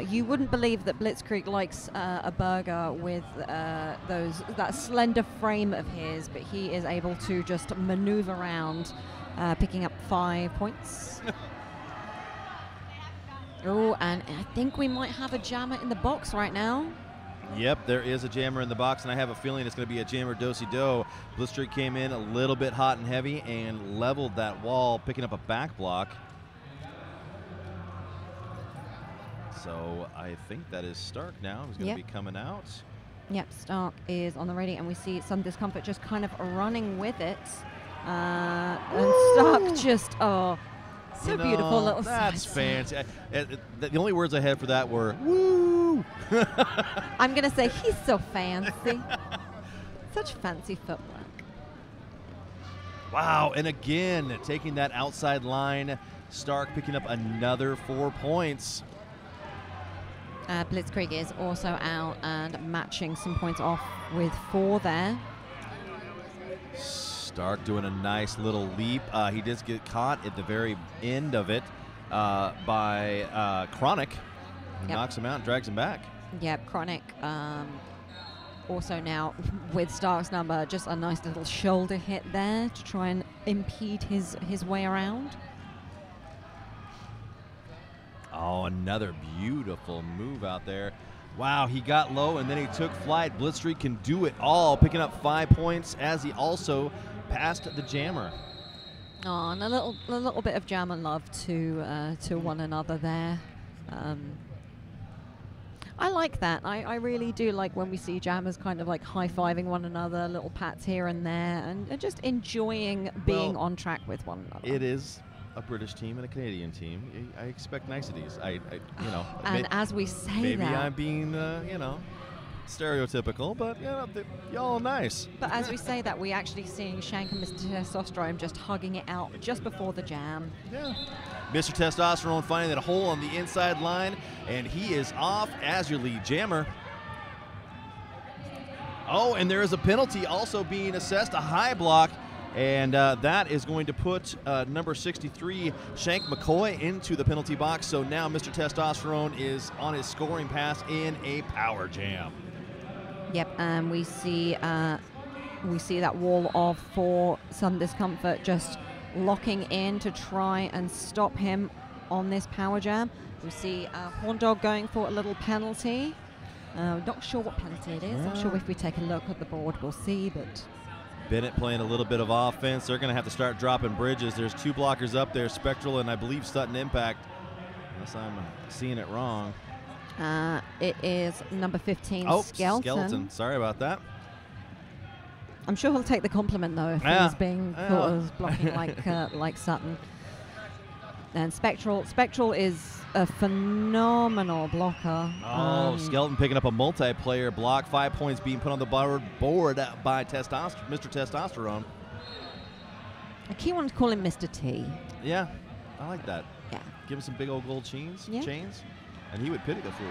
You wouldn't believe that Blitzkrieg likes a burger with that slender frame of his, but he is able to just maneuver around, picking up 5 points. Oh, and I think we might have a jammer in the box right now. Yep, there is a jammer in the box, and I have a feeling it's going to be a jammer do-si-do. Blitzkrieg came in a little bit hot and heavy and leveled that wall, picking up a back block. So I think that is Stark now. He's going to be coming out. Yep, Stark is on the ready, and we see some Discomfort just kind of running with it. And Stark just, so beautiful little That's fancy. The only words I had for that were, woo! I'm going to say he's so fancy. Such fancy footwork. Wow, and again, taking that outside line, Stark picking up another 4 points. Blitzkrieg is also out and matching some points off with 4 there. Stark doing a nice little leap. He does get caught at the very end of it by Chronic, who knocks him out and drags him back. Yep, Chronic also now with Stark's number, just a nice little shoulder hit there to try and impede his way around. Oh, another beautiful move out there. Wow, he got low and then he took flight. Blitzkrieg can do it all, picking up 5 points as he also passed the jammer. Oh, and a little bit of jammer love to one another there. I like that. I really do like when we see jammers kind of like high-fiving one another, little pats here and there, and just enjoying being on track with one another. It is a British team and a Canadian team. I expect niceties. And as we say maybe that, I'm being, stereotypical, but y'all nice. But as we say that, we actually seeing Shank and Mr. Testosterone just hugging it out just before the jam. Yeah. Mr. Testosterone finding that hole on the inside line, and he is off as your lead jammer. Oh, and there is a penalty also being assessed, a high block. And that is going to put number 63, Shank McCoy, into the penalty box. So now Mr. Testosterone is on his scoring pass in a power jam. Yep, and we see that wall of 4 Sudden Discomfort just locking in to try and stop him on this power jam. We see Horn Dog going for a little penalty. Not sure what penalty it is. I'm sure if we take a look at the board, we'll see, but... Bennett playing a little bit of offense. They're going to have to start dropping bridges. There's 2 blockers up there, Spectral and I believe Sutton Impact, unless I'm seeing it wrong. It is number 15, Skeleton. Sorry about that. I'm sure he'll take the compliment, though, if he's being thought of blocking like Sutton. And Spectral is a phenomenal blocker. Oh, Skeleton picking up a multiplayer block. 5 points being put on the board by Mr. Testosterone. I keep wanting to call him Mr. T. Yeah, I like that. Yeah. Give him some big old gold chains, and he would pity the fool.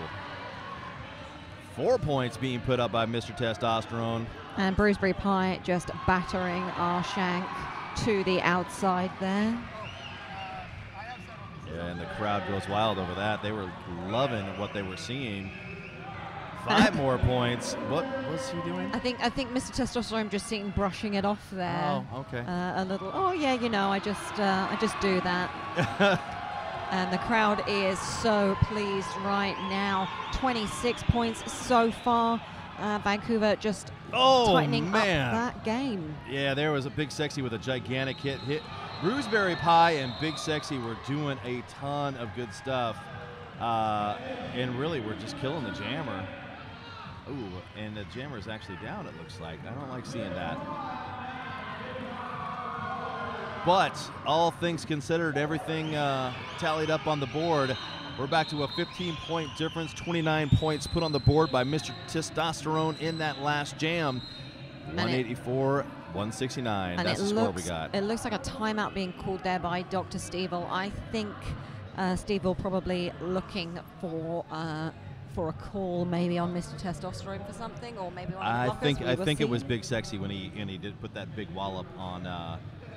4 points being put up by Mr. Testosterone. And Bruceberry Pie just battering our Shank to the outside there. Yeah, and the crowd goes wild over that. They were loving what they were seeing. 5 more points. What was he doing? I think Mr. Testosterone just seen brushing it off there. Oh, okay. A little. Oh yeah, I just do that. And the crowd is so pleased right now. 26 points so far. Vancouver just tightening up that game. Yeah, there was a Big Sexy with a gigantic hit. Bruceberry Pie and Big Sexy were doing a ton of good stuff. And really, we're just killing the jammer. Ooh, and the jammer is actually down, it looks like. I don't like seeing that. But all things considered, everything tallied up on the board. We're back to a 15-point difference, 29 points put on the board by Mr. Testosterone in that last jam. 184, 169. That's the score we got. It looks like a timeout being called there by Dr. Stevel. I think Stevel probably looking for a call maybe on Mr. Testosterone for something, or maybe on the blockers. I think it was Big Sexy when he did put that big wallop on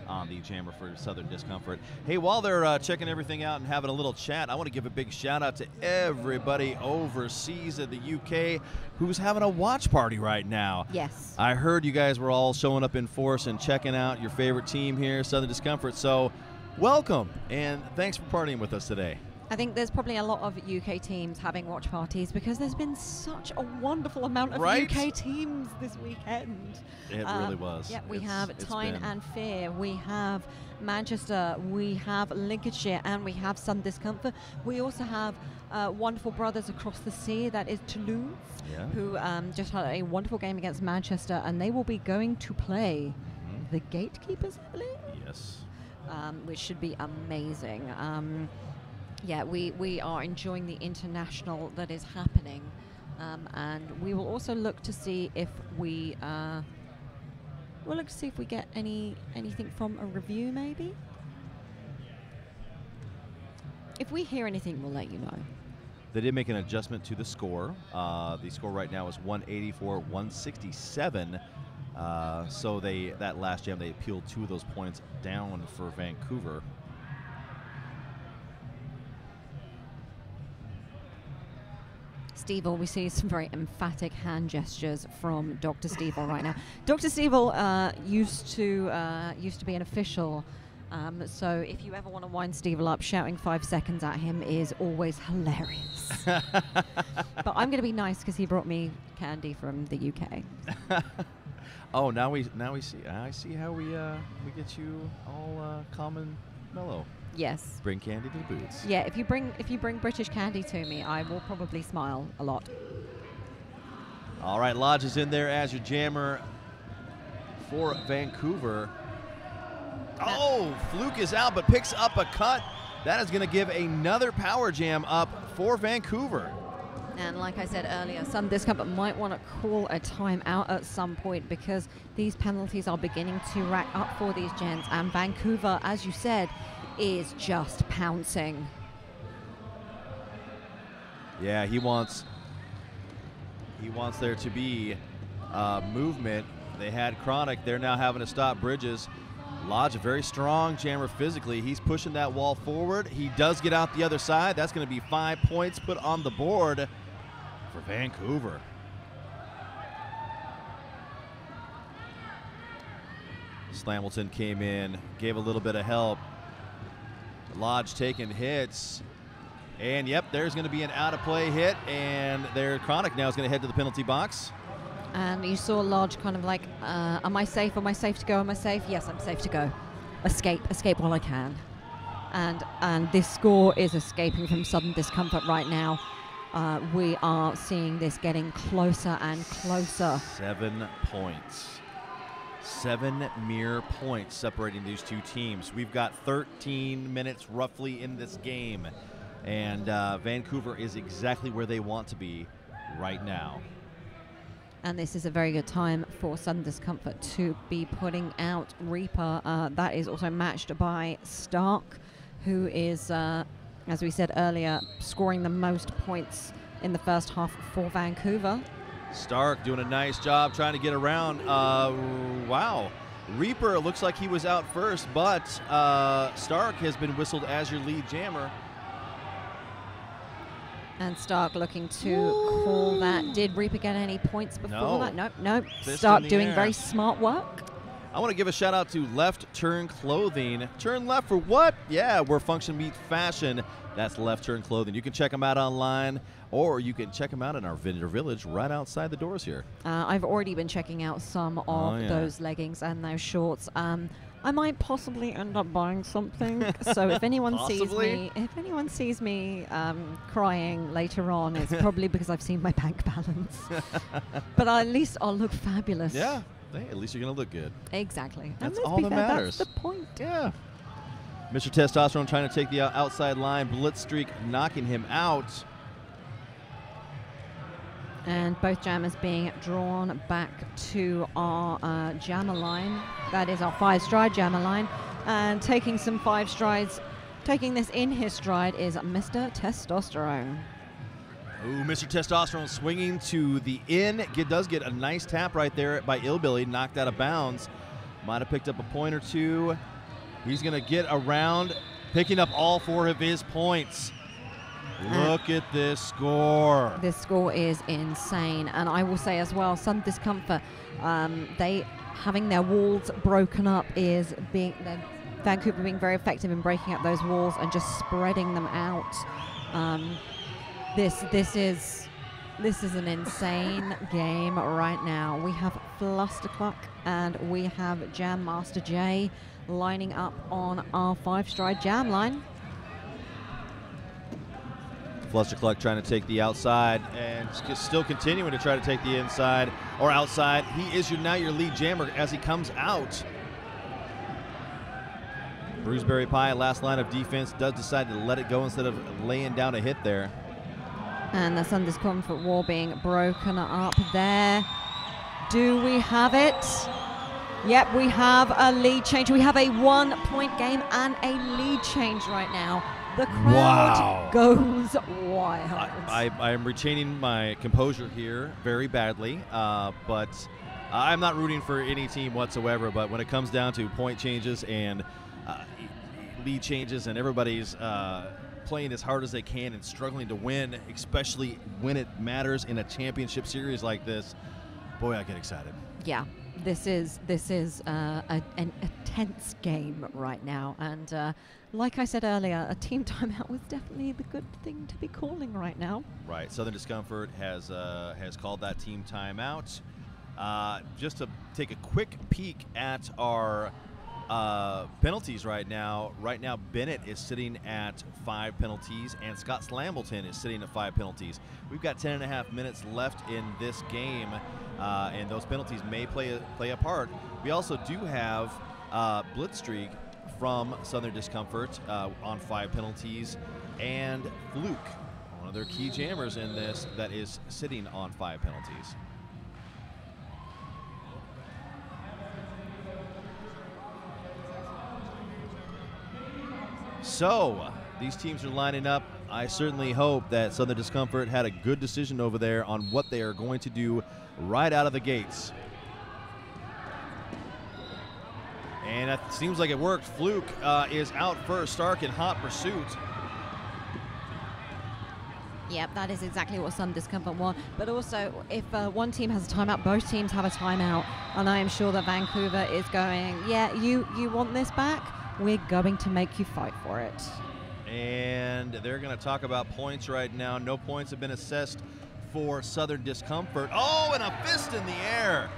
on the jammer for Southern Discomfort. Hey, while they're checking everything out and having a little chat, I want to give a big shout out to everybody overseas in the UK who's having a watch party right now. Yes. I heard you guys were all showing up in force and checking out your favorite team here, Southern Discomfort. So welcome, and thanks for partying with us today. I think there's probably a lot of UK teams having watch parties because there's been such a wonderful amount of UK teams this weekend. It really was. Yeah, we have Tyne and Fear, we have Manchester, we have Lincolnshire, and we have Southern Discomfort. We also have wonderful brothers across the sea, that is Toulouse, who just had a wonderful game against Manchester, and they will be going to play the Gatekeepers, I believe? Yes. Which should be amazing. Yeah, we are enjoying the international that is happening, and we will also look to see if we get anything from a review, maybe. If we hear anything, we'll let you know. They did make an adjustment to the score. The score right now is 184-167. So that last jam, they appealed 2 of those points down for Vancouver. Stevel, we see some very emphatic hand gestures from Dr. Stevel right now. Dr. Stevel used to be an official, so if you ever want to wind Stevel up, shouting 5 seconds at him is always hilarious. But I'm going to be nice because he brought me candy from the UK. Oh, now we see. I see how we get you all calm and mellow. Yes. Bring candy to the boots. Yeah, if you bring British candy to me, I will probably smile a lot. All right, Lodge is in there as your jammer for Vancouver. Oh, Fluke is out but picks up a cut. That is going to give another power jam up for Vancouver. And like I said earlier, Southern Discomfort might want to call a timeout at some point because these penalties are beginning to rack up for these gents. And Vancouver, as you said, is just pouncing. Yeah, he wants there to be movement. They had Chronic. They're now having to stop Bridges. Lodge, a very strong jammer physically. He's pushing that wall forward. He does get out the other side. That's going to be 5 points put on the board for Vancouver. Slamilton came in, gave a little bit of help. Lodge taking hits. And yep, there's going to be an out-of-play hit, and their Chronic now is going to head to the penalty box. And you saw Lodge kind of like, am I safe? Am I safe to go? Am I safe? Yes, I'm safe to go. Escape while I can. And this score is escaping from Southern Discomfort right now. We are seeing this getting closer and closer. 7 points. 7 mere points separating these two teams. We've got 13 minutes roughly in this game, and Vancouver is exactly where they want to be right now. And this is a very good time for Southern Discomfort to be putting out Reaper. That is also matched by Stark, who is, as we said earlier, scoring the most points in the first half for Vancouver. Stark doing a nice job trying to get around. Wow. Reaper looks like he was out first, but Stark has been whistled as your lead jammer. And Stark looking to call that. Did Reaper get any points before that? Nope. Fist Stark in the doing air. very smart work. I want to give a shout out to Left Turn Clothing. Turn left for what? Yeah, where function meets fashion. That's Left Turn Clothing. You can check them out online, or you can check them out in our Vendor Village right outside the doors here. I've already been checking out some of those leggings and those shorts. I might possibly end up buying something. So if anyone sees me crying later on, it's probably because I've seen my bank balance. But at least I'll look fabulous. Yeah. Hey, at least you're going to look good. Exactly. That's all that matters. That's the point. Yeah. Mr. Testosterone trying to take the outside line. Blitzstreak knocking him out. And both jammers being drawn back to our jammer line. That is our 5-stride jammer line. And taking some 5 strides, taking this in his stride is Mr. Testosterone. Ooh, Mr. Testosterone swinging to the in. Does get a nice tap right there by Illbilly. Knocked out of bounds. Might have picked up a point or two. He's going to get around, picking up all 4 of his points. Look at this score. This score is insane. And I will say as well, some Discomfort, they having their walls broken up is Vancouver being very effective in breaking up those walls and just spreading them out. This is an insane game right now. We have Flustercluck and we have Jam Master J lining up on our 5-stride jam line. Flustercluck trying to take the outside and still continuing to try to take the inside or outside. He is now your lead jammer as he comes out. Bruiseberry Pie, last line of defense, does decide to let it go instead of laying down a hit there. And the Sun Discomfort wall being broken up there. Do we have it? Yep, we have a lead change. We have a 1-point game and a lead change right now. The crowd goes wild. I am retaining my composure here very badly, but I'm not rooting for any team whatsoever. But when it comes down to point changes and lead changes and everybody's playing as hard as they can and struggling to win, especially when it matters in a championship series like this, boy, I get excited. Yeah, this is a tense game right now, and like I said earlier, a team timeout was definitely the good thing to be calling right now. Right, Southern Discomfort has called that team timeout. Just to take a quick peek at our penalties right now. Right now, Bennett is sitting at 5 penalties, and Scott Slambleton is sitting at 5 penalties. We've got 10.5 minutes left in this game, and those penalties may play a part. We also do have Blitzstreak from Southern Discomfort on 5 penalties, and Fluke, one of their key jammers in this, that is sitting on 5 penalties. So these teams are lining up. I certainly hope that Southern Discomfort had a good decision over there on what they are going to do right out of the gates. And it seems like it worked. Fluke is out first. Stark in hot pursuit. Yep, that is exactly what Sun Discomfort want. But also, if one team has a timeout, both teams have a timeout. And I am sure that Vancouver is going, yeah, you want this back? We're going to make you fight for it. And they're going to talk about points right now. No points have been assessed for Southern Discomfort. Oh, and a fist in the air.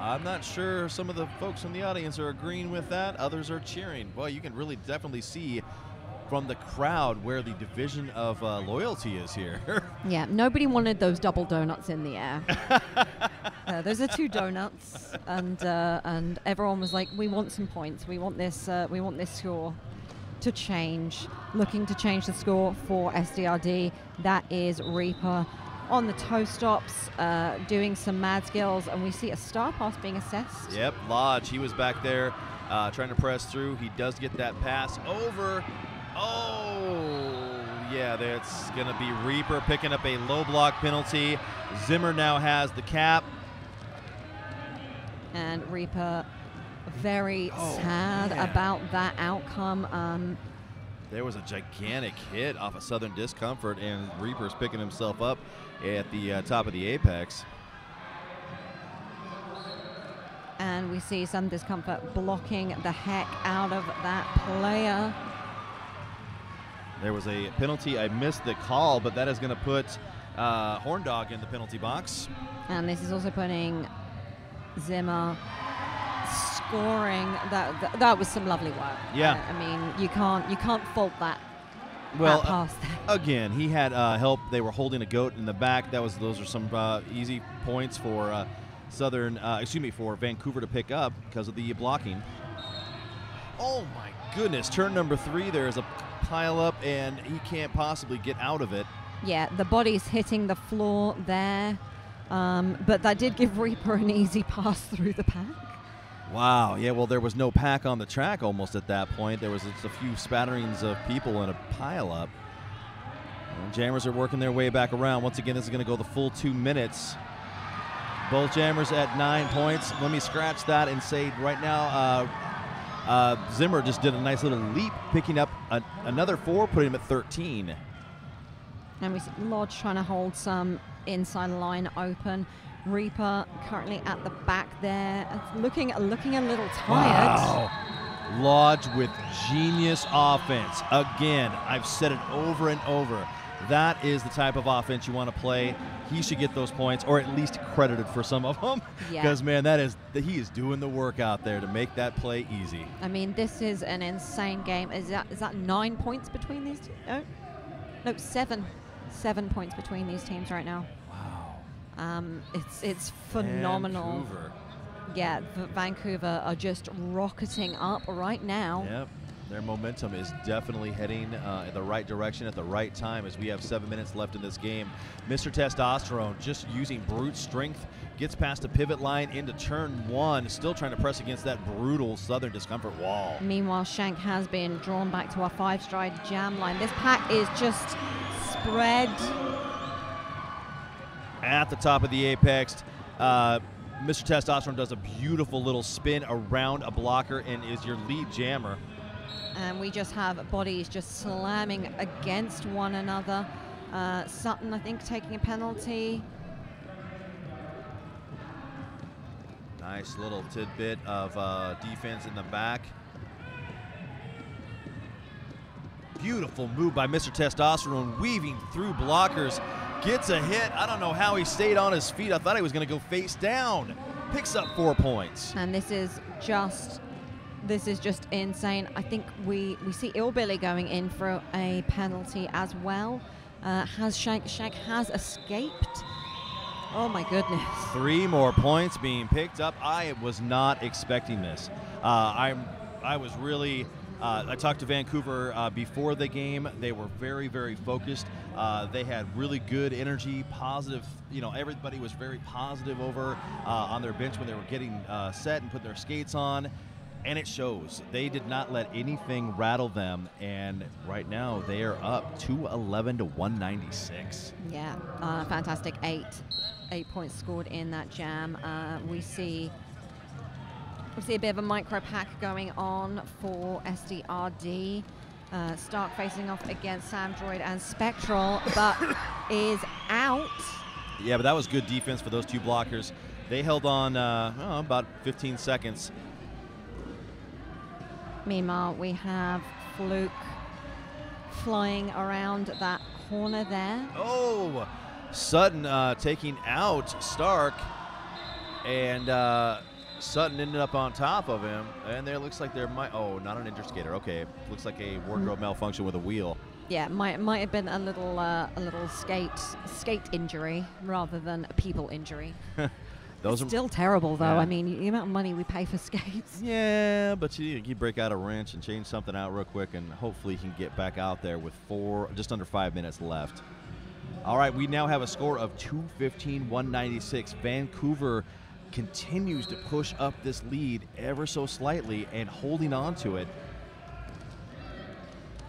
I'm not sure some of the folks in the audience are agreeing with that. Others are cheering. Well, you can really definitely see from the crowd where the division of loyalty is here. Yeah, nobody wanted those double donuts in the air. Those are 2 donuts, and everyone was like, "We want some points. We want this score to change." Looking to change the score for SDRD. That is Reaper on the toe stops, doing some mad skills, and we see a star pass being assessed. Yep, Lodge. He was back there trying to press through. He does get that pass over. Oh, yeah, that's going to be Reaper picking up a low block penalty. Zimmer now has the cap. And Reaper very sad about that outcome. There was a gigantic hit off of Southern Discomfort, and Reaper's picking himself up at the top of the apex. And we see Southern Discomfort blocking the heck out of that player. There was a penalty. I missed the call, but that is going to put Horn Dog in the penalty box. And this is also putting Zimmer scoring. That was some lovely work. Yeah. I mean, you can't fault that. Well, that pass there. Again, he had help. They were holding a goat in the back. Those are some easy points for for Vancouver to pick up because of the blocking. Oh my goodness! Turn number 3. There is a pile up, and he can't possibly get out of it. Yeah, the body's hitting the floor there, but that did give Reaper an easy pass through the pack. Wow, yeah, well, there was no pack on the track almost at that point. There was just a few spatterings of people and a pile up. And jammers are working their way back around. Once again, this is going to go the full 2 minutes. Both jammers at 9 points. Let me scratch that and say right now, Zimmer just did a nice little leap, picking up another 4, putting him at 13. And we see Lodge trying to hold some inside line open. Reaper currently at the back there, looking a little tired. Wow. Lodge with genius offense. Again, I've said it over and over. That is the type of offense you want to play. He should get those points, or at least credited for some of them. Because, man, he is doing the work out there to make that play easy. I mean, this is an insane game. Is that 9 points between these two? No, 7. 7 points between these teams right now. Wow. It's phenomenal. Vancouver. Yeah, Vancouver are just rocketing up right now. Yep. Their momentum is definitely heading in the right direction at the right time as we have 7 minutes left in this game. Mr. Testosterone just using brute strength, gets past the pivot line into turn 1, still trying to press against that brutal Southern Discomfort wall. Meanwhile, Shank has been drawn back to our 5-stride jam line. This pack is just spread. At the top of the apex, Mr. Testosterone does a beautiful little spin around a blocker and is your lead jammer. And we just have bodies just slamming against one another. Sutton, I think, taking a penalty. Nice little tidbit of defense in the back. Beautiful move by Mr. Testosterone, weaving through blockers. Gets a hit. I don't know how he stayed on his feet. I thought he was going to go face down. Picks up 4 points. And this is just insane. I think we see Illbilly going in for a penalty as well. Shank has escaped. Oh my goodness. 3 more points being picked up. I was not expecting this. I was really I talked to Vancouver before the game. They were very, very focused. They had really good energy, positive. You know, everybody was very positive over on their bench when they were getting set and put their skates on. And it shows. They did not let anything rattle them. And right now they are up 211 to 196. Yeah, fantastic. 8 points scored in that jam. We see a bit of a micro pack going on for SDRD. Stark facing off against Samdroid and Spectral, but is out. Yeah, but that was good defense for those 2 blockers. They held on about 15 seconds. Meanwhile, we have Fluke flying around that corner there. Oh, Sutton taking out Stark, and Sutton ended up on top of him, and there looks like there might, not an interskater. Okay, looks like a wardrobe malfunction with a wheel. Yeah, might have been a little skate injury rather than a people injury. Those it's still terrible, though. Yeah. I mean, the amount of money we pay for skates. Yeah, but you break out a wrench and change something out real quick, and hopefully he can get back out there with just under 5 minutes left. All right, we now have a score of 215-196. Vancouver continues to push up this lead ever so slightly and holding on to it.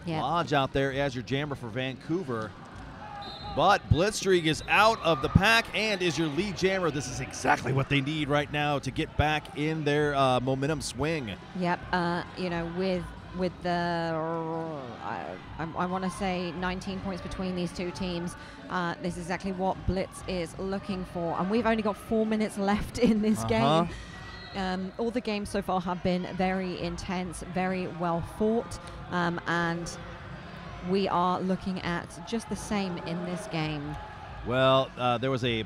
Yeah. Lodge out there as your jammer for Vancouver. But Blitzstreak is out of the pack and is your lead jammer. This is exactly what they need right now to get back in their momentum swing. Yep. You know, with the I want to say 19 points between these 2 teams. This is exactly what Blitz is looking for, and we've only got 4 minutes left in this game. All the games so far have been very intense, very well fought, and we are looking at just the same in this game. Well, there was a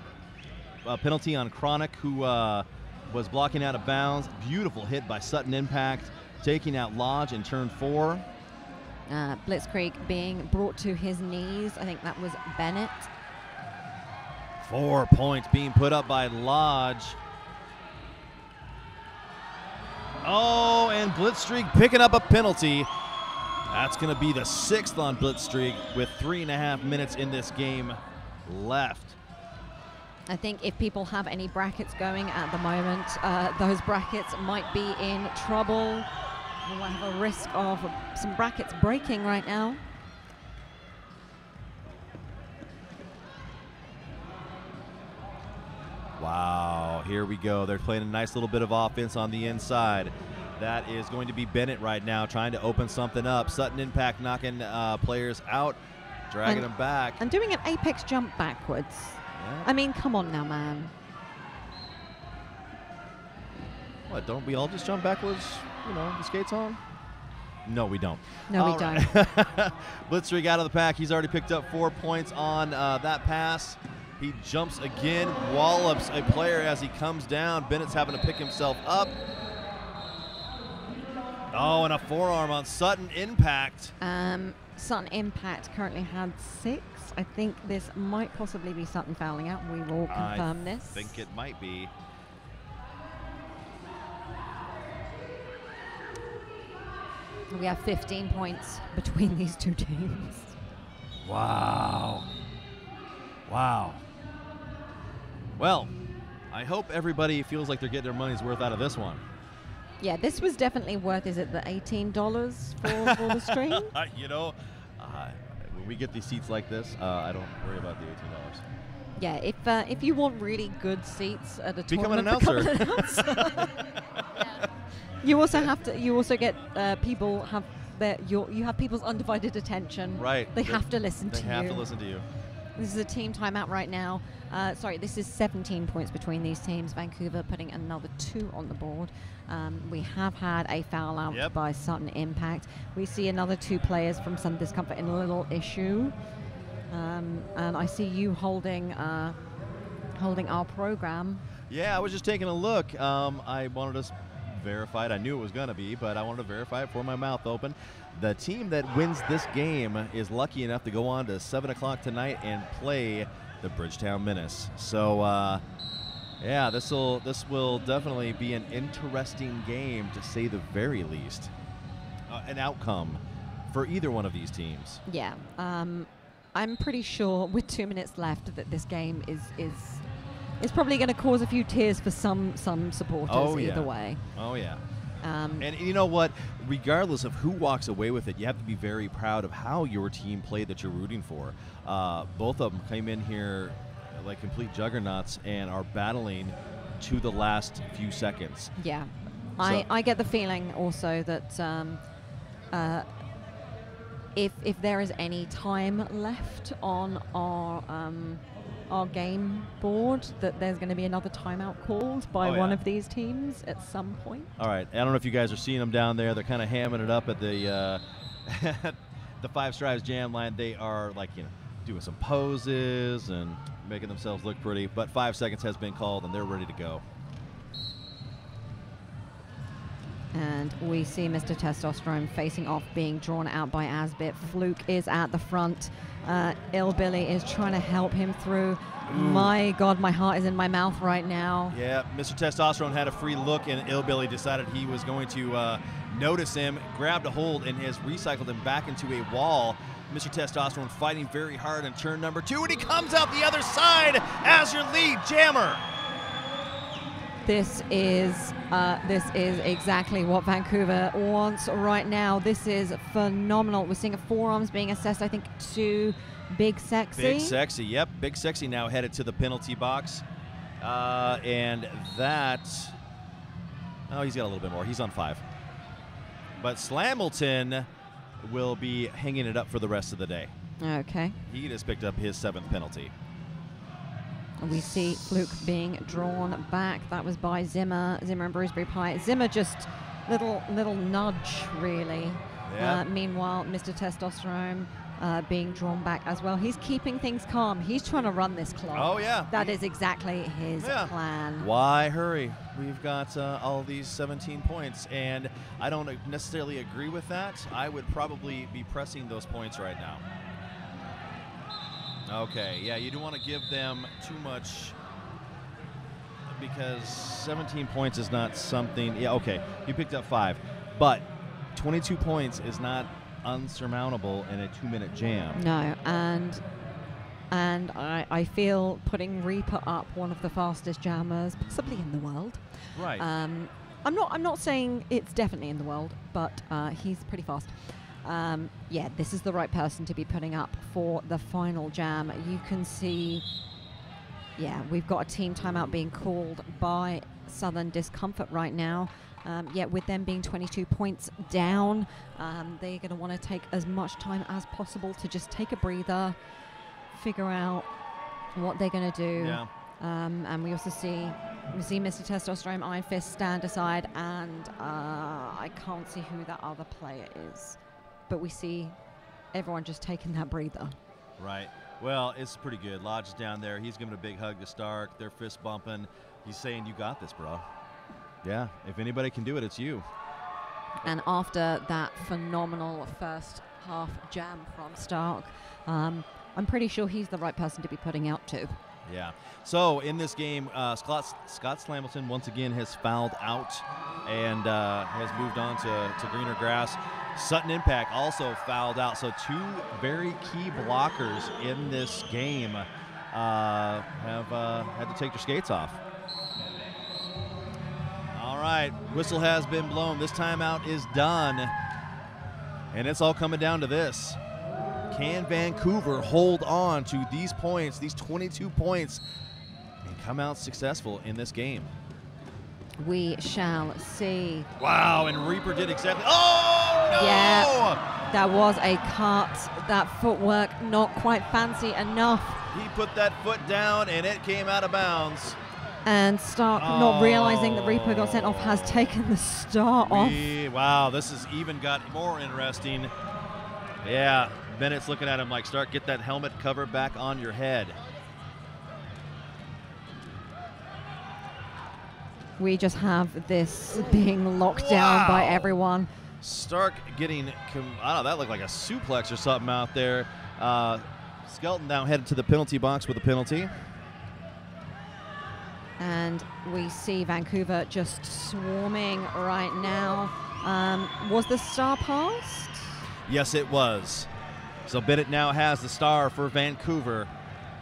penalty on Chronic, who was blocking out of bounds. Beautiful hit by Sutton Impact, taking out Lodge in turn 4. Blitzkrieg being brought to his knees. I think that was Bennett. 4 points being put up by Lodge. Oh, and Blitzstreak picking up a penalty. That's going to be the 6th on Blitzstreak with 3.5 minutes in this game left. I think if people have any brackets going at the moment, those brackets might be in trouble. We might have a risk of some brackets breaking right now. Wow, here we go. They're playing a nice little bit of offense on the inside. That is going to be Bennett right now, trying to open something up. Sudden impact, knocking players out, dragging them back. And doing an apex jump backwards. Yeah. I mean, come on now, man. What, don't we all just jump backwards, the skates on? No, we don't. No, we don't. Blitzrig out of the pack. He's already picked up 4 points on that pass. He jumps again, wallops a player as he comes down. Bennett's having to pick himself up. Oh, and a forearm on Sudden Impact. Sutton Impact currently had 6. I think this might possibly be Sutton fouling out. We will confirm this. I think it might be. We have 15 points between these two teams. Wow. Wow. Well, I hope everybody feels like they're getting their money's worth out of this one. Yeah, this was definitely worth, is it the $18 for the stream? When we get these seats like this, I don't worry about the $18. Yeah, if you want really good seats at a become an tournament, announcer. become an announcer. You also get people have you have people's undivided attention. Right. They have to listen to you. They have to listen to you. This is a team timeout right now. This is 17 points between these teams. Vancouver putting another 2 on the board. We have had a foul out by Sutton Impact. We see another 2 players from Sudden Discomfort in a little issue. And I see you holding our program. Yeah, I was just taking a look. I wanted to verify it. I knew it was going to be, but I wanted to verify it for my mouth open. The team that wins this game is lucky enough to go on to 7 o'clock tonight and play the Bridgetown Menace. So, yeah, this will definitely be an interesting game, to say the very least. An outcome for either one of these teams. Yeah, I'm pretty sure with 2 minutes left that this game is probably going to cause a few tears for some supporters either way. Oh, yeah. And you know what? Regardless of who walks away with it, you have to be very proud of how your team played that you're rooting for. Both of them came in here like complete juggernauts and are battling to the last few seconds. Yeah. So I get the feeling also that if there is any time left on our game board, that there's going to be another timeout called by one of these teams at some point. All right. I don't know if you guys are seeing them down there. They're kind of hamming it up at the the Five Strives Jam line. They are doing some poses and making themselves look pretty. But 5 seconds has been called, and they're ready to go. And we see Mr. Testosterone facing off, being drawn out by Asbit. Fluke is at the front. Illbilly is trying to help him through. My God, my heart is in my mouth right now. Yeah, Mr. Testosterone had a free look, and Illbilly decided he was going to notice him, grabbed a hold, and has recycled him back into a wall. Mr. Testosterone fighting very hard in turn number 2, and he comes out the other side as your lead jammer. This is exactly what Vancouver wants right now. This is phenomenal. We're seeing forearms being assessed, I think, to Big Sexy. Big Sexy, yep. Big Sexy now headed to the penalty box. And that... Oh, he's got a little bit more. He's on 5. But Slamilton will be hanging it up for the rest of the day. Okay. He just picked up his 7th penalty. We see Fluke being drawn back. That was by Zimmer and Bruceberry Pie. Zimmer just little nudge, really. Yeah. Meanwhile, Mr. Testosterone being drawn back as well. He's keeping things calm. He's trying to run this clock. Oh, yeah. That is exactly his plan. Why hurry? We've got all these 17 points, and I don't necessarily agree with that. I would probably be pressing those points right now. Okay, yeah, you don't want to give them too much, because 17 points is not something. Yeah, okay, you picked up 5, but 22 points is not unsurmountable in a 2-minute jam. No, and I feel putting Reaper up, one of the fastest jammers possibly in the world. Right. I'm not saying it's definitely in the world, but he's pretty fast. Yeah, this is the right person to be putting up for the final jam. You can see, yeah, we've got a team timeout being called by Southern Discomfort right now. Yet with them being 22 points down, they're going to want to take as much time as possible to just take a breather, figure out what they're going to do. Yeah. And we also see Mr. Testosterone Iron Fist stand aside, and I can't see who that other player is, but we see everyone just taking that breather. Right. Well, it's pretty good. Lodge is down there. He's giving a big hug to Stark. They're fist bumping. He's saying, "You got this, bro." Yeah. If anybody can do it, it's you. And after that phenomenal first half jam from Stark, I'm pretty sure he's the right person to be putting out too. Yeah. So in this game, Scott Slambleton once again has fouled out and has moved on to greener grass. Sutton Impact also fouled out. So two very key blockers in this game have had to take their skates off. All right, whistle has been blown. This timeout is done. And it's all coming down to this. Can Vancouver hold on to these points, these 22 points, and come out successful in this game? We shall see. Wow, and Reaper did exactly. Oh, no! Yeah, that was a cut. That footwork not quite fancy enough. He put that foot down, and it came out of bounds. And Stark, not realizing that Reaper got sent off, has taken the star off. Wow, this has even got more interesting. Yeah. Bennett's looking at him like, Stark, get that helmet cover back on your head. We just have this being locked down by everyone. Stark getting, I don't know, that looked like a suplex or something out there. Skelton now headed to the penalty box with a penalty. And we see Vancouver just swarming right now. Was the star passed? Yes, it was. So Bennett now has the star for Vancouver,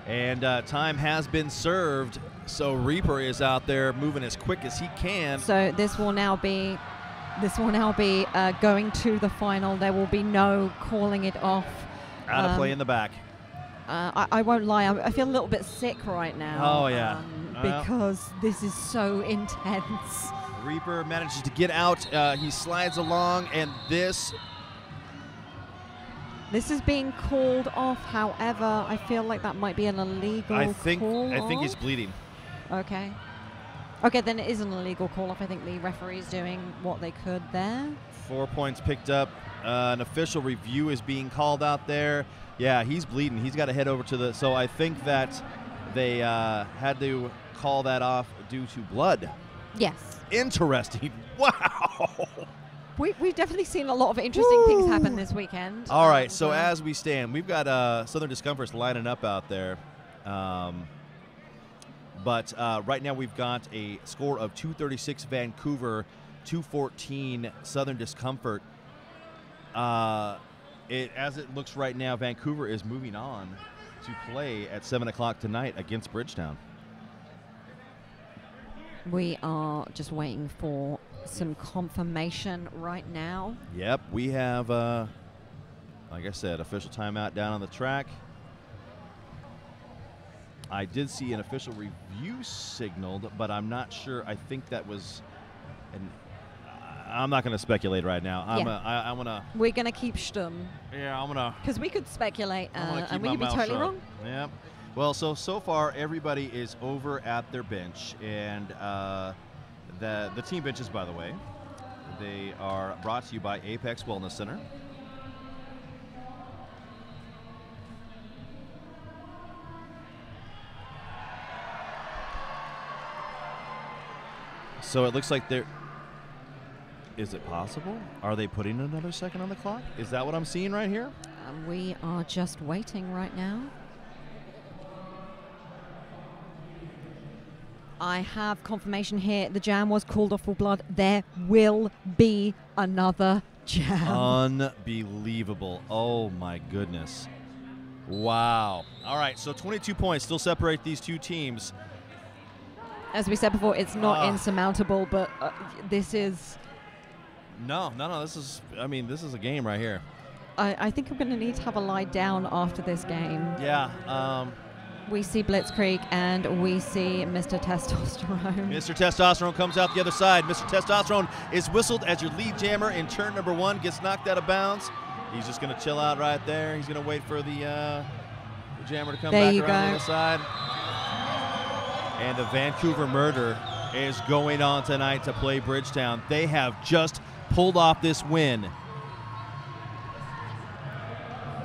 and time has been served. So Reaper is out there moving as quick as he can. So this will now be going to the final. There will be no calling it off. Out of play in the back. I won't lie, I feel a little bit sick right now. Oh yeah, because this is so intense. Reaper manages to get out. He slides along, and this is being called off. However, I feel like that might be an illegal I think call he's bleeding. Okay. Okay, then it is an illegal call-off. I think the referee's doing what they could there. 4 points picked up. An official review is being called out there. Yeah, he's bleeding. He's got to head over to the... So I think that they had to call that off due to blood. Yes. Interesting. Wow. We've definitely seen a lot of interesting things happen this weekend. All right, so as we stand, we've got Southern Discomforts lining up out there. But right now we've got a score of 236 Vancouver, 214 Southern Discomfort. As it looks right now, Vancouver is moving on to play at 7 o'clock tonight against Bridgetown. We are just waiting for some confirmation right now. Yep, we have, like I said, official timeout down on the track. I did see an official review signaled, but I'm not sure. I think that was I'm not going to speculate right now. I'm gonna. We're gonna keep stum. Yeah, I'm gonna. Because we could speculate, and we could be mouth totally shut. wrong. Yep. Well, so far everybody is over at their bench, and the team benches, by the way, they are brought to you by Apex Wellness Center. So it looks like they're. Is it possible? Are they putting another second on the clock? Is that what I'm seeing right here? We are just waiting right now. I have confirmation here. The jam was called off for blood. There will be another jam. Unbelievable. Oh, my goodness. Wow. All right, so 22 points still separate these two teams. As we said before, it's not insurmountable, but this is... No. This is a game right here. I think I'm going to need to have a lie down after this game. Yeah. We see Blitzkrieg and we see Mr. Testosterone. Mr. Testosterone comes out the other side. Mr. Testosterone is whistled as your lead jammer in turn number 1, gets knocked out of bounds. He's just going to chill out right there. He's going to wait for the jammer to come back around the other side. And the Vancouver Murder is going on tonight to play Bridgetown. They have just pulled off this win.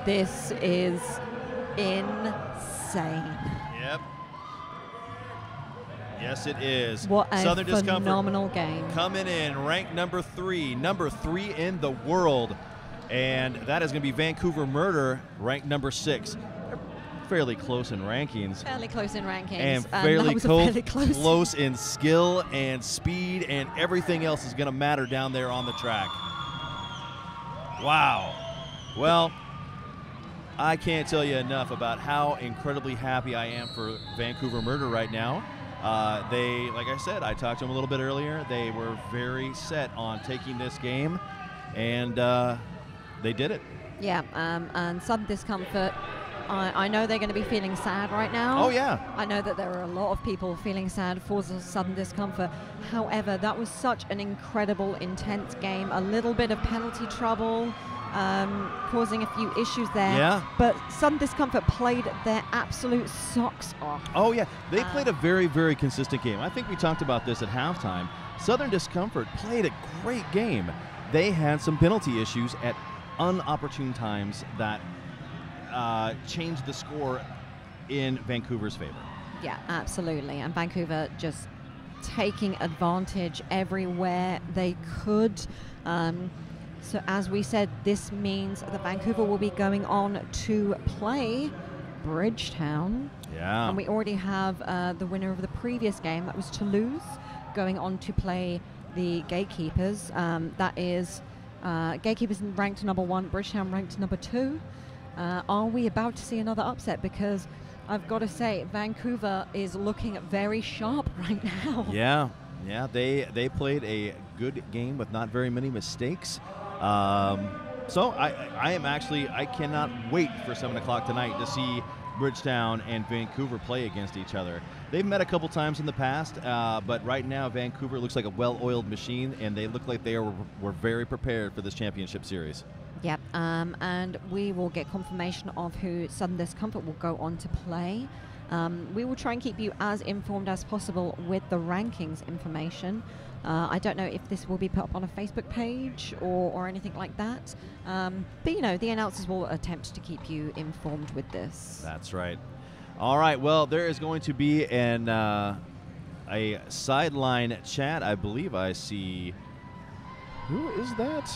This is insane. Yep. Yes, it is. What a Southern phenomenal Discomfort game. coming in ranked number 3 in the world. And that is going to be Vancouver Murder, ranked number 6. They're fairly close in rankings. Fairly close in rankings. And fairly close in skill and speed, and everything else is going to matter down there on the track. Wow. Well, I can't tell you enough about how incredibly happy I am for Vancouver Murder right now. They, like I said, I talked to them a little bit earlier. They were very set on taking this game, and they did it. Yeah, and Southern Discomfort, I know they're going to be feeling sad right now. Oh, yeah. I know that there are a lot of people feeling sad for Southern Discomfort. However, that was such an incredible, intense game. A little bit of penalty trouble, causing a few issues there. Yeah. But Southern Discomfort played their absolute socks off. Oh, yeah. They played a very, very consistent game. I think we talked about this at halftime. Southern Discomfort played a great game. They had some penalty issues at unopportune times that changed the score in Vancouver's favor. Yeah, absolutely. And Vancouver just taking advantage everywhere they could. So as we said, this means that Vancouver will be going on to play Bridgetown. Yeah. And we already have the winner of the previous game, that was Toulouse, going on to play the Gatekeepers. That is Gatekeepers ranked number 1, Bridgetown ranked number 2. Are we about to see another upset? Because I've got to say, Vancouver is looking very sharp right now. Yeah, yeah, they played a good game with not very many mistakes. So I cannot wait for 7 o'clock tonight to see Bridgetown and Vancouver play against each other. They've met a couple times in the past, but right now Vancouver looks like a well-oiled machine, and they look like they were very prepared for this championship series. Yep, and we will get confirmation of who Southern Discomfort will go on to play. We will try and keep you as informed as possible with the rankings information. I don't know if this will be put up on a Facebook page or anything like that. But, you know, the announcers will attempt to keep you informed with this. That's right. All right, well, there is going to be a sideline chat. I believe I see. Who is that?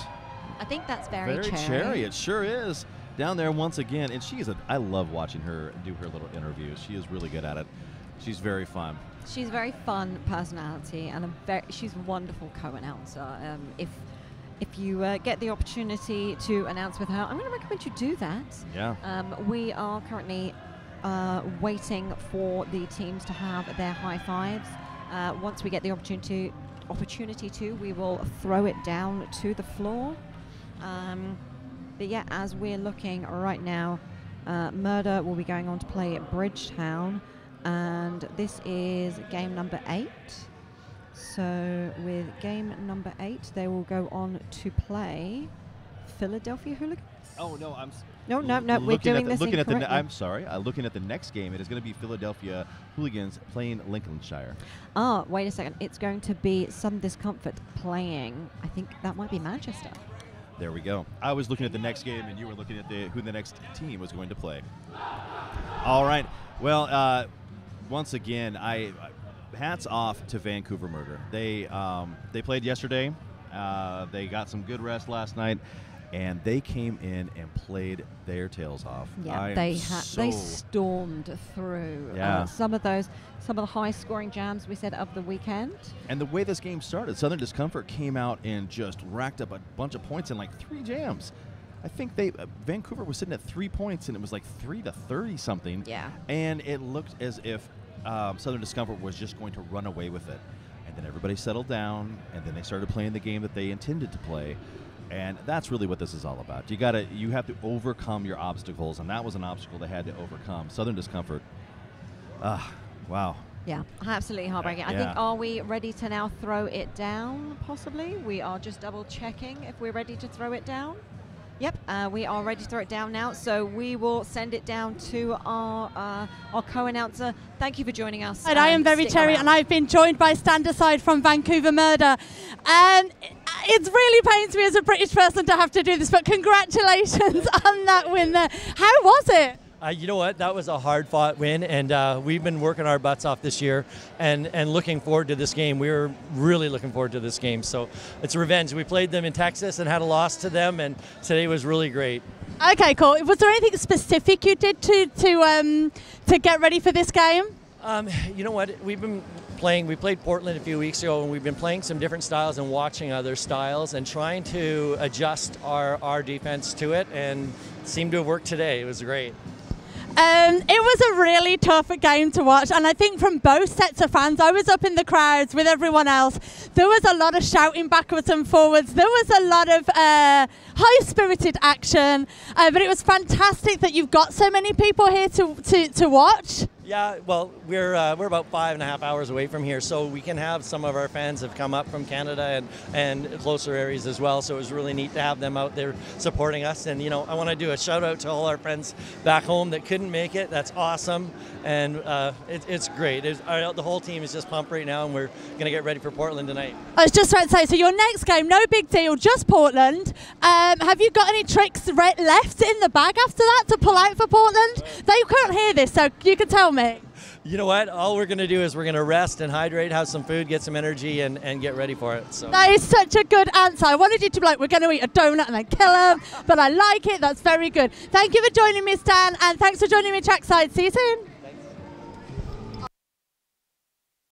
I think that's Very Cherry. It sure is. Down there once again. And I love watching her do her little interviews. She is really good at it. She's very fun. She's a very fun personality, and she's a wonderful co-announcer. If you get the opportunity to announce with her, I'm going to recommend you do that. Yeah. We are currently waiting for the teams to have their high fives. Once we get the opportunity to, we will throw it down to the floor. But yeah, as we're looking right now, Murder will be going on to play at Bridgetown, and this is game number 8. So with game number 8, they will go on to play Philadelphia Hooligans. Oh no, No, we're doing this incorrectly. I'm sorry. Looking at the next game, it is going to be Philadelphia Hooligans playing Lincolnshire. Oh, wait a second. It's going to be Southern Discomfort playing, I think that might be Manchester. There we go. I was looking at the next game, and you were looking at who the next team was going to play. All right. Well, once again, hats off to Vancouver Murder. They played yesterday. They got some good rest last night, and they came in and played their tails off. Yeah, they stormed through some of the high-scoring jams we said of the weekend. And the way this game started, Southern Discomfort came out and just racked up a bunch of points in like 3 jams. I think Vancouver was sitting at 3 points, and it was like 3 to 30 something. Yeah. And it looked as if Southern Discomfort was just going to run away with it. And then everybody settled down, and then they started playing the game that they intended to play. And that's really what this is all about. You have to overcome your obstacles, and that was an obstacle they had to overcome. Southern Discomfort Wow. Yeah, absolutely heartbreaking. I think, are we ready to now throw it down, possibly? We are just double checking if we're ready to throw it down. Yep, we are ready to throw it down now. So we will send it down to our co-announcer. Thank you for joining us. And I am Very Cherry, and I've been joined by Stand Aside from Vancouver MRDA. And it really pains me as a British person to have to do this, but congratulations on that win there. How was it? You know what? That was a hard-fought win, and we've been working our butts off this year and looking forward to this game. We were really looking forward to this game, so it's revenge. We played them in Texas and had a loss to them, and today was really great. Okay, cool. Was there anything specific you did to get ready for this game? You know what? We played Portland a few weeks ago, and we've been playing some different styles and watching other styles and trying to adjust our defense to it, and seemed to have worked today. It was great. It was a really tough game to watch, and I think from both sets of fans, I was up in the crowds with everyone else. There was a lot of shouting backwards and forwards. There was a lot of high-spirited action, but it was fantastic that you've got so many people here to watch. Yeah, well, we're about 5.5 hours away from here, so we can have some of our fans have come up from Canada and closer areas as well. So it was really neat to have them out there supporting us. And you know, I want to do a shout out to all our friends back home that couldn't make it. That's awesome, and it's great. The whole team is just pumped right now, and we're gonna get ready for Portland tonight. I was just about to say, so your next game, no big deal, just Portland. Have you got any tricks left in the bag after that to pull out for Portland? They can't hear this, so you can tell me. You know what? All we're going to do is we're going to rest and hydrate, have some food, get some energy, and get ready for it. So. That is such a good answer. I wanted you to be like, we're going to eat a donut and then kill them, but I like it. That's very good. Thank you for joining me, Stan, and thanks for joining me trackside. See you soon.